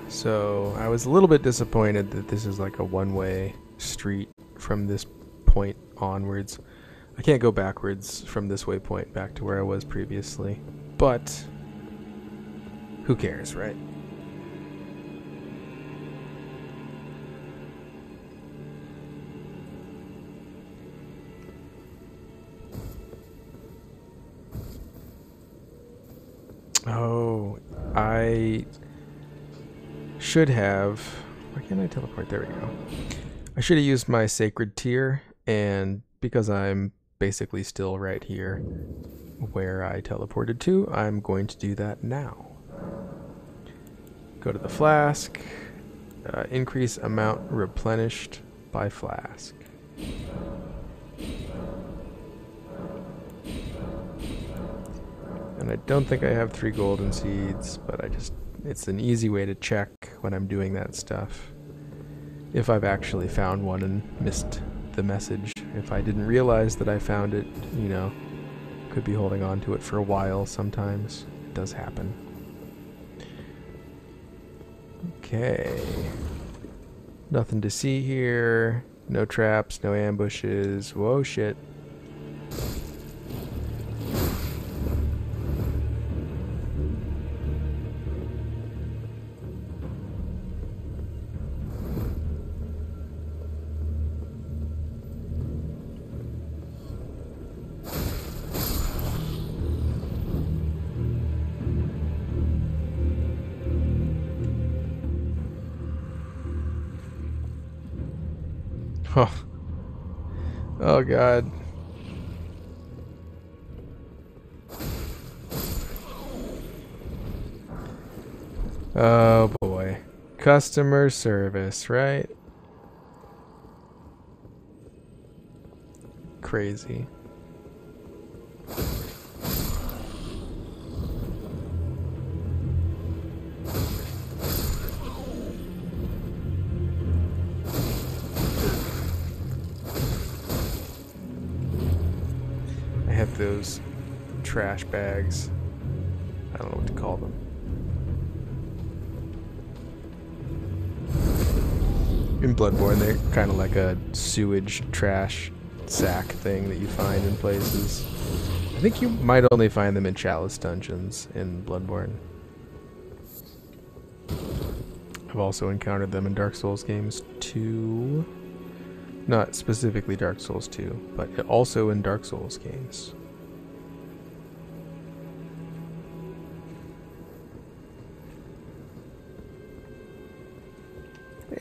so I was a little bit disappointed that this is like a one-way street from this point onwards. I can't go backwards from this waypoint back to where I was previously, but who cares, right? Oh, I should have... Why can't I teleport? There we go. I should have used my sacred tier, and because I'm basically still right here where I teleported to, I'm going to do that now. Go to the flask. Increase amount replenished by flask. And I don't think I have 3 golden seeds, but it's an easy way to check when I'm doing that stuff. If I've actually found one and missed the message. If I didn't realize that I found it, you know, could be holding on to it for a while sometimes. It does happen. Okay. Nothing to see here. No traps, no ambushes. Whoa, shit. Oh. Oh god. Oh boy. Customer service, right? Crazy. Those trash bags. I don't know what to call them. In Bloodborne, they're kind of like a sewage trash sack thing that you find in places. I think you might only find them in Chalice dungeons in Bloodborne. I've also encountered them in Dark Souls games too. Not specifically Dark Souls 2, but also in Dark Souls games.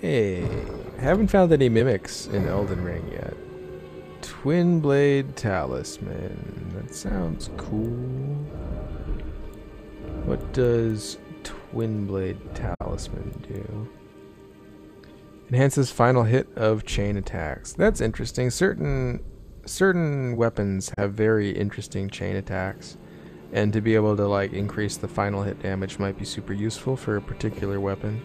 Hey, haven't found any mimics in EldenRing yet. Twin Blade Talisman. That sounds cool. What does Twin Blade Talisman do? Enhances final hit of chain attacks. That's interesting. Certain weapons have very interesting chain attacks, and to be able to like increase the final hit damage might be super useful for a particular weapon.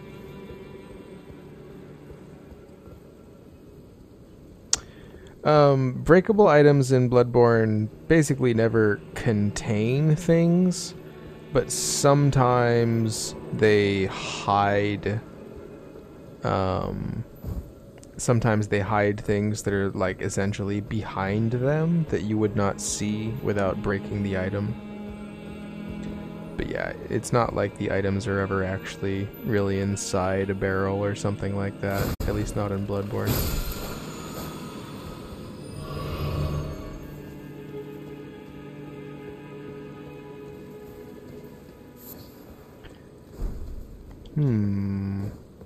Breakable items in Bloodborne basically never contain things, but sometimes they hide things that are like essentially behind them that you would not see without breaking the item. But yeah, it's not like the items are ever actually really inside a barrel or something like that, at least not in Bloodborne.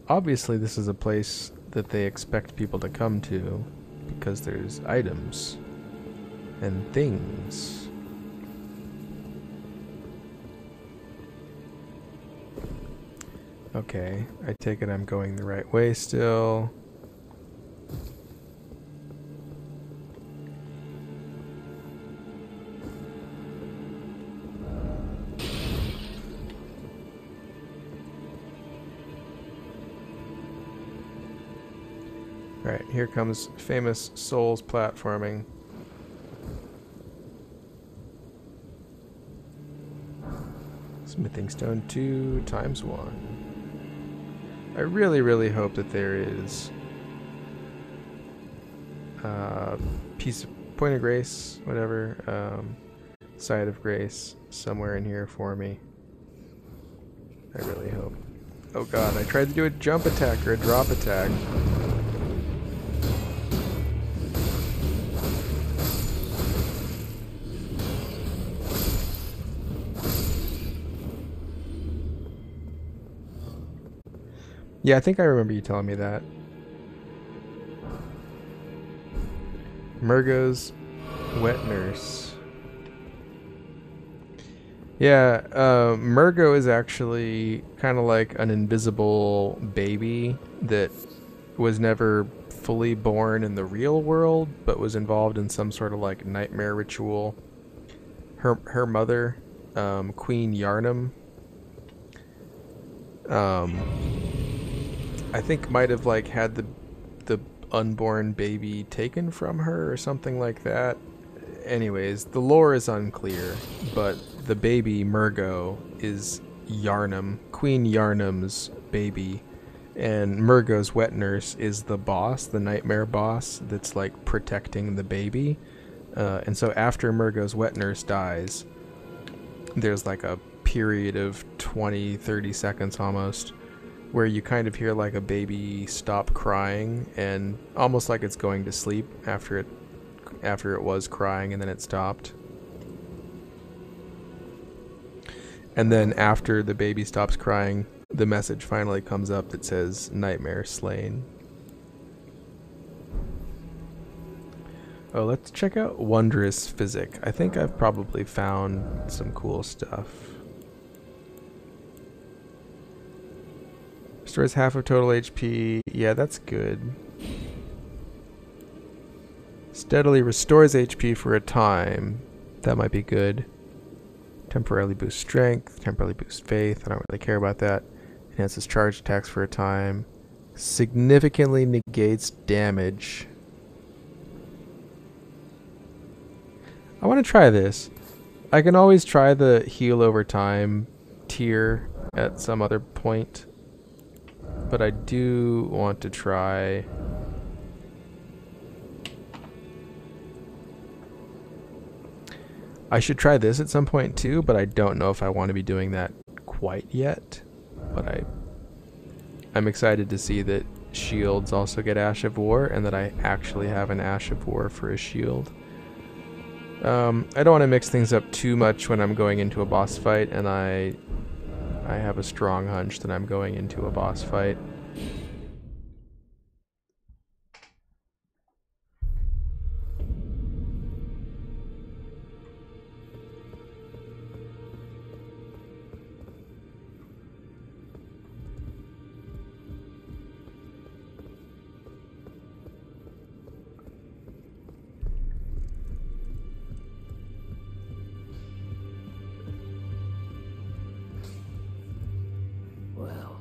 Obviously this is a place that they expect people to come to because there's items and things. Okay, I take it I'm going the right way still. Alright, here comes famous Souls platforming. Smithing stone 2 times 1. I really hope that there is piece of point of grace, whatever, side of grace somewhere in here for me. I really hope. Oh god, I tried to do a jump attack or a drop attack. Yeah, I think I remember you telling me that. Murgo's wet nurse. Yeah, Murgo is actually kind of like an invisible baby that was never fully born in the real world, but was involved in some sort of like nightmare ritual. Her mother, Queen Yarnum, I think might have like had the unborn baby taken from her or something like that. Anyways, the lore is unclear, but the baby Murgo is Yarnum, Queen Yarnum's baby, and Murgo's wet nurse is the boss, the nightmare boss that's like protecting the baby. And so after Murgo's wet nurse dies, there's like a period of 20-30 seconds almost where you kind of hear like a baby stop crying and almost like it's going to sleep after it was crying, and then it stopped. And then after the baby stops crying, the message finally comes up that says nightmare slain. Oh, let's check out Wondrous Physic. I think I've probably found some cool stuff. Restores half of total HP. Yeah, that's good. Steadily restores HP for a time. That might be good. Temporarily boosts strength. Temporarily boosts faith. I don't really care about that. Enhances charge attacks for a time. Significantly negates damage. I want to try this. I can always try the heal over time tier at some other point. But I do want to try... I should try this at some point too, but I don't know if I want to be doing that quite yet. But I'm excited to see that shields also get Ash of War, and that I actually have an Ash of War for a shield. I don't want to mix things up too much when I'm going into a boss fight, and I have a strong hunch that I'm going into a boss fight. Well,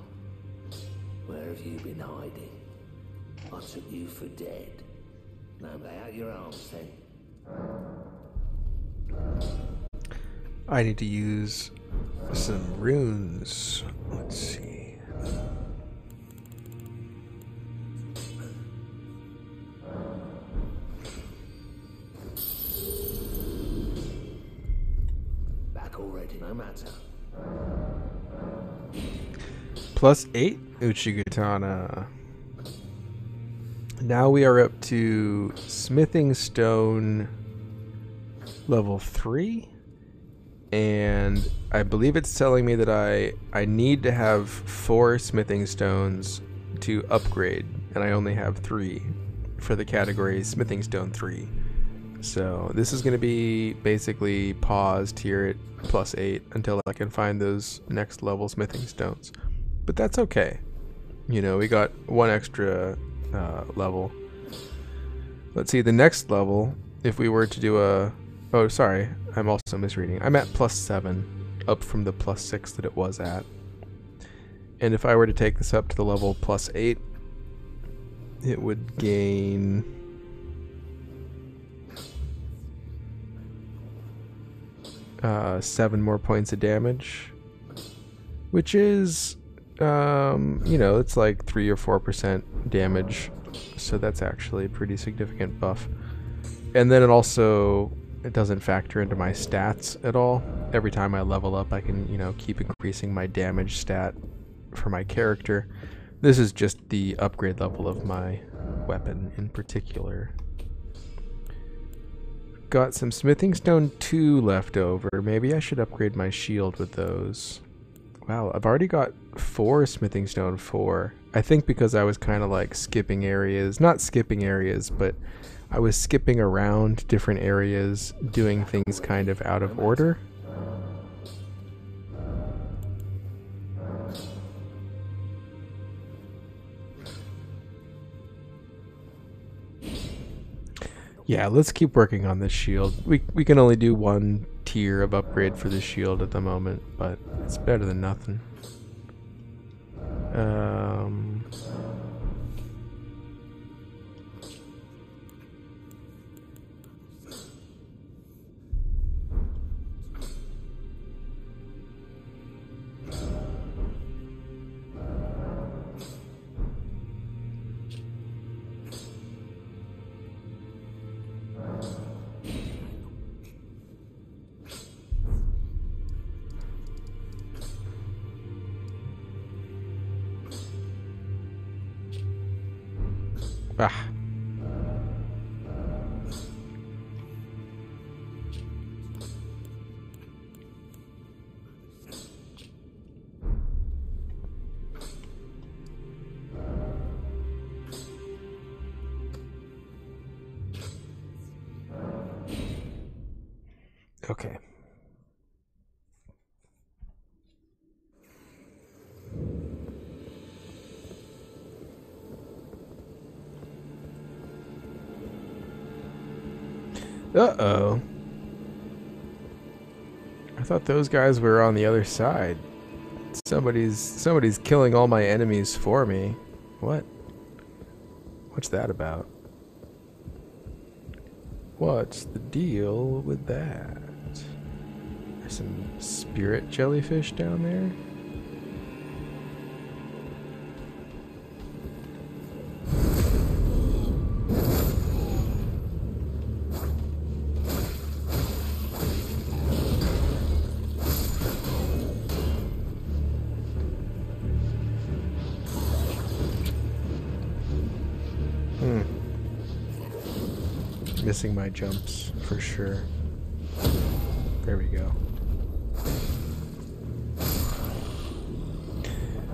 where have you been hiding? I took you for dead. Now lay out your arms then. I need to use some runes. Let's see. Back already, no matter. +8 Uchigatana. Now we are up to Smithing Stone level 3. And I believe it's telling me that I need to have 4 Smithing Stones to upgrade. And I only have 3 for the category Smithing Stone 3. So this is going to be basically paused here at +8 until I can find those next level Smithing Stones. But that's okay. You know, we got 1 extra level. Let's see, the next level, if we were to do a... Oh, sorry, I'm also misreading. I'm at +7, up from the +6 that it was at. And if I were to take this up to the level +8, it would gain... 7 more points of damage, which is, you know, it's like 3 or 4% damage, so that's actually a pretty significant buff. And then it doesn't factor into my stats at all. Every time I level up, I can, you know, keep increasing my damage stat for my character. This is just the upgrade level of my weapon in particular. Got some Smithing Stone 2 left over. Maybe I should upgrade my shield with those. Wow, I've already got 4 smithing stone, 4. I think because I was kind of like skipping areas. Not skipping areas, but I was skipping around different areas, doing things kind of out of order. Yeah, let's keep working on this shield. We can only do 1 tier of upgrade for this shield at the moment, but it's better than nothing. Ah. Okay. Uh-oh. I thought those guys were on the other side. Somebody's killing all my enemies for me. What? What's that about? What's the deal with that? There's some spirit jellyfish down there. Missing my jumps for sure. There we go.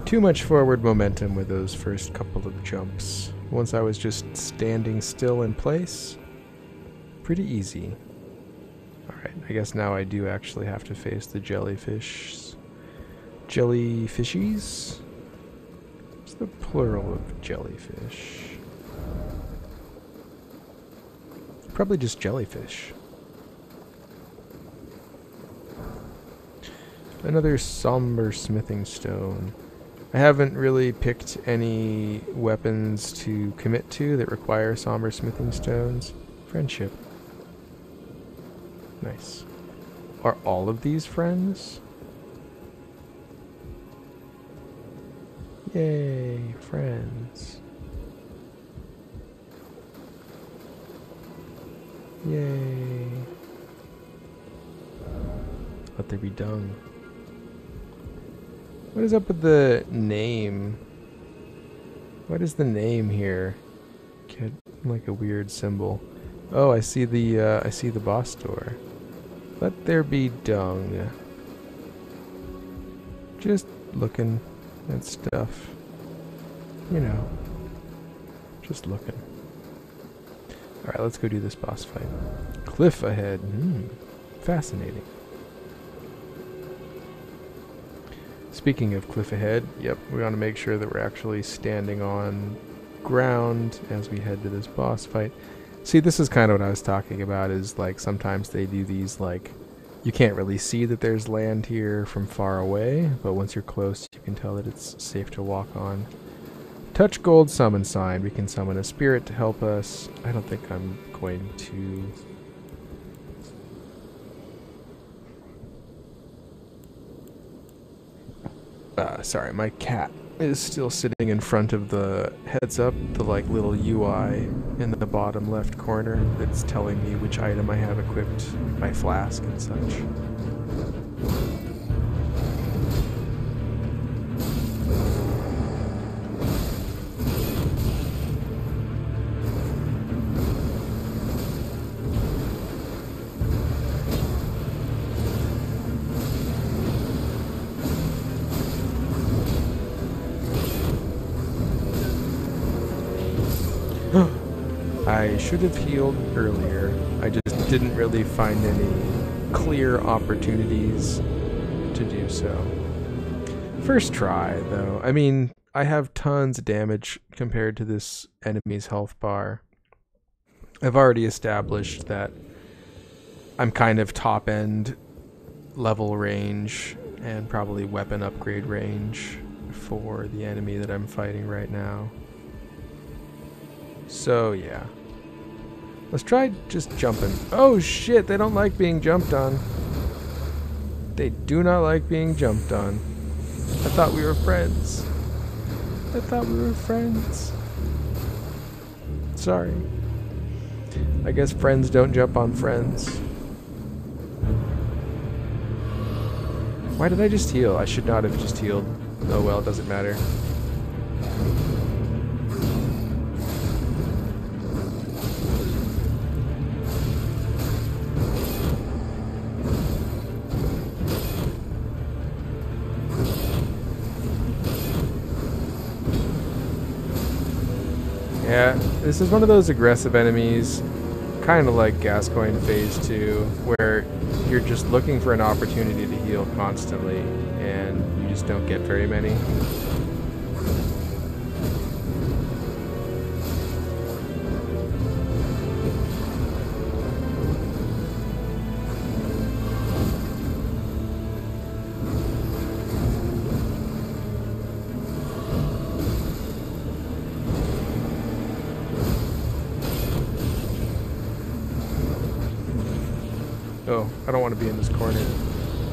Too much forward momentum with those first couple of jumps. Once I was just standing still in place, pretty easy. Alright, I guess now I do actually have to face the jellyfish. Jellyfishies? What's the plural of jellyfish? Probably just jellyfish. Another somber smithing stone. I haven't really picked any weapons to commit to that require somber smithing stones. Friendship. Nice. Are all of these friends? Yay, friends. Yay. Let there be dung. What is up with the name? What is the name here? Get like a weird symbol. Oh, I see the boss door. Let there be dung. Just looking at stuff. You know. Just looking. Alright, let's go do this boss fight. Cliff ahead. Fascinating. Speaking of cliff ahead, yep, we want to make sure that we're actually standing on ground as we head to this boss fight. See, this is kind of what I was talking about, is like sometimes they do these like, you can't really see that there's land here from far away, but once you're close you can tell that it's safe to walk on. Touch gold summon sign. We can summon a spirit to help us. I don't think I'm going to... sorry, my cat is still sitting in front of the heads up, the like little UI in the bottom left corner that's telling me which item I have equipped by flask and such. I should have healed earlier. I just didn't really find any clear opportunities to do so. First try, though. I mean, I have tons of damage compared to this enemy's health bar. I've already established that I'm kind of top-end level range and probably weapon upgrade range for the enemy that I'm fighting right now. So, yeah. Let's try just jumping. Oh shit, they don't like being jumped on. They do not like being jumped on. I thought we were friends. I thought we were friends. Sorry. I guess friends don't jump on friends. Why did I just heal? I should not have just healed. Oh well, it doesn't matter. Yeah, this is one of those aggressive enemies, kind of like Gascoigne Phase 2, where you're just looking for an opportunity to heal constantly, and you just don't get very many. Oh, I don't want to be in this corner.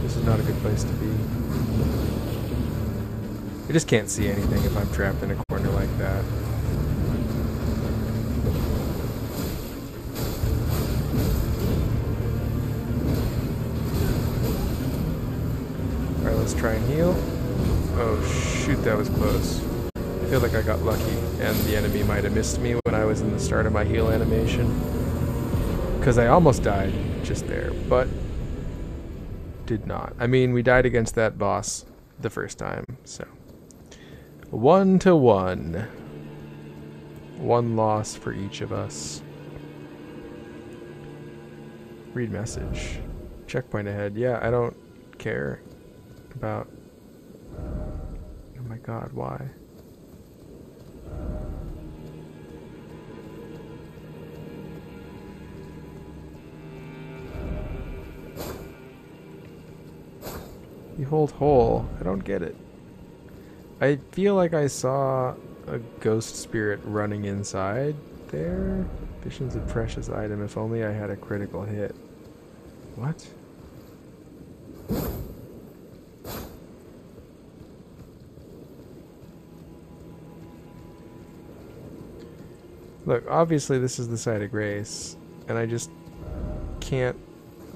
This is not a good place to be. I just can't see anything if I'm trapped in a corner like that. Alright, let's try and heal. Oh shoot, that was close. I feel like I got lucky, and the enemy might have missed me when I was in the start of my heal animation. Because I almost died just there, but did not. I mean, we died against that boss the first time, so 1-1. One loss for each of us. Read message. Checkpoint ahead. Yeah, I don't care about... Oh my god, why? Behold hole. I don't get it. I feel like I saw a ghost spirit running inside there. Visions of precious item. If only I had a critical hit. What? Look, obviously this is the site of grace, and I just can't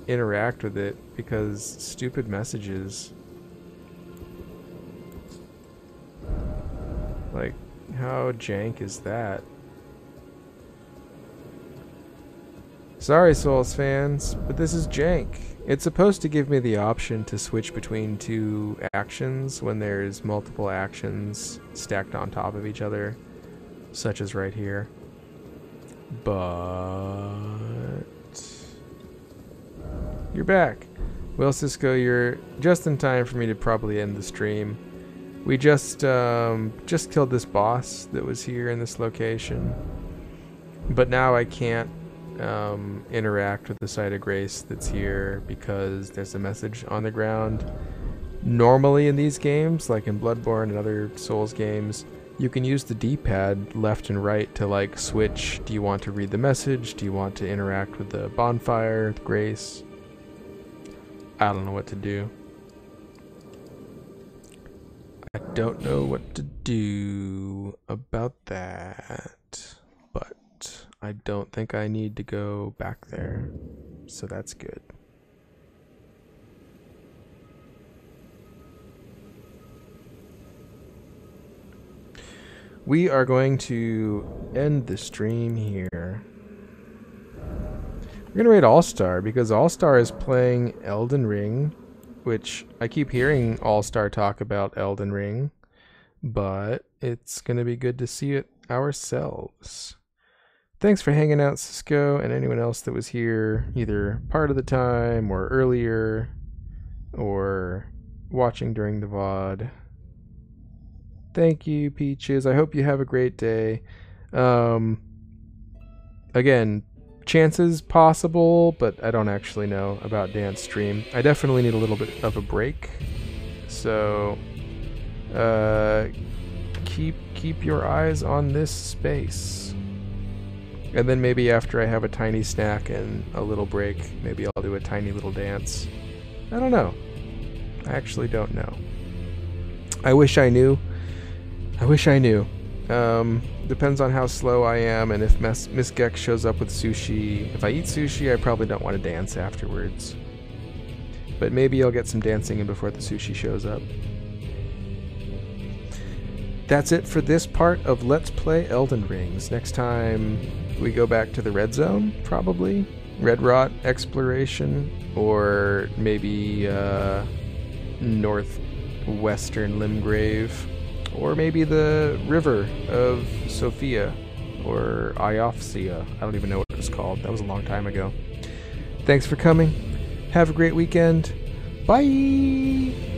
interact with it because stupid messages. Like, how jank is that? Sorry, Souls fans, but this is jank. It's supposed to give me the option to switch between two actions when there's multiple actions stacked on top of each other, such as right here. But... You're back. Well, Cisco, you're just in time for me to probably end the stream. We just killed this boss that was here in this location. But now I can't interact with the site of grace that's here because there's a message on the ground. Normally in these games, like in Bloodborne and other Souls games, you can use the D-pad left and right to like switch. Do you want to read the message? Do you want to interact with the bonfire, the grace? I don't know what to do. I don't know what to do about that. But I don't think I need to go back there. So that's good. We are going to end the stream here. We're gonna rate All-Star because All-Star is playing EldenRing, which I keep hearing All-Star talk about EldenRing, but it's gonna be good to see it ourselves. Thanks for hanging out, Cisco, and anyone else that was here, either part of the time or earlier, or watching during the VOD. Thank you, Peaches. I hope you have a great day. Again, chances possible, but I don't actually know about Dance Stream. I definitely need a little bit of a break. So, keep your eyes on this space. And then maybe after I have a tiny snack and a little break, maybe I'll do a tiny little dance. I don't know. I actually don't know. I wish I knew. Depends on how slow I am and if Miss Gex shows up with sushi. If I eat sushi, I probably don't want to dance afterwards. But maybe I'll get some dancing in before the sushi shows up. That's it for this part of Let's Play Elden Rings. Next time we go back to the Red Zone, probably. Red Rot Exploration, or maybe Northwestern Limgrave, or maybe the River of Sophia, or Iophsia. I don't even know what it was called. That was a long time ago. Thanks for coming. Have a great weekend. Bye!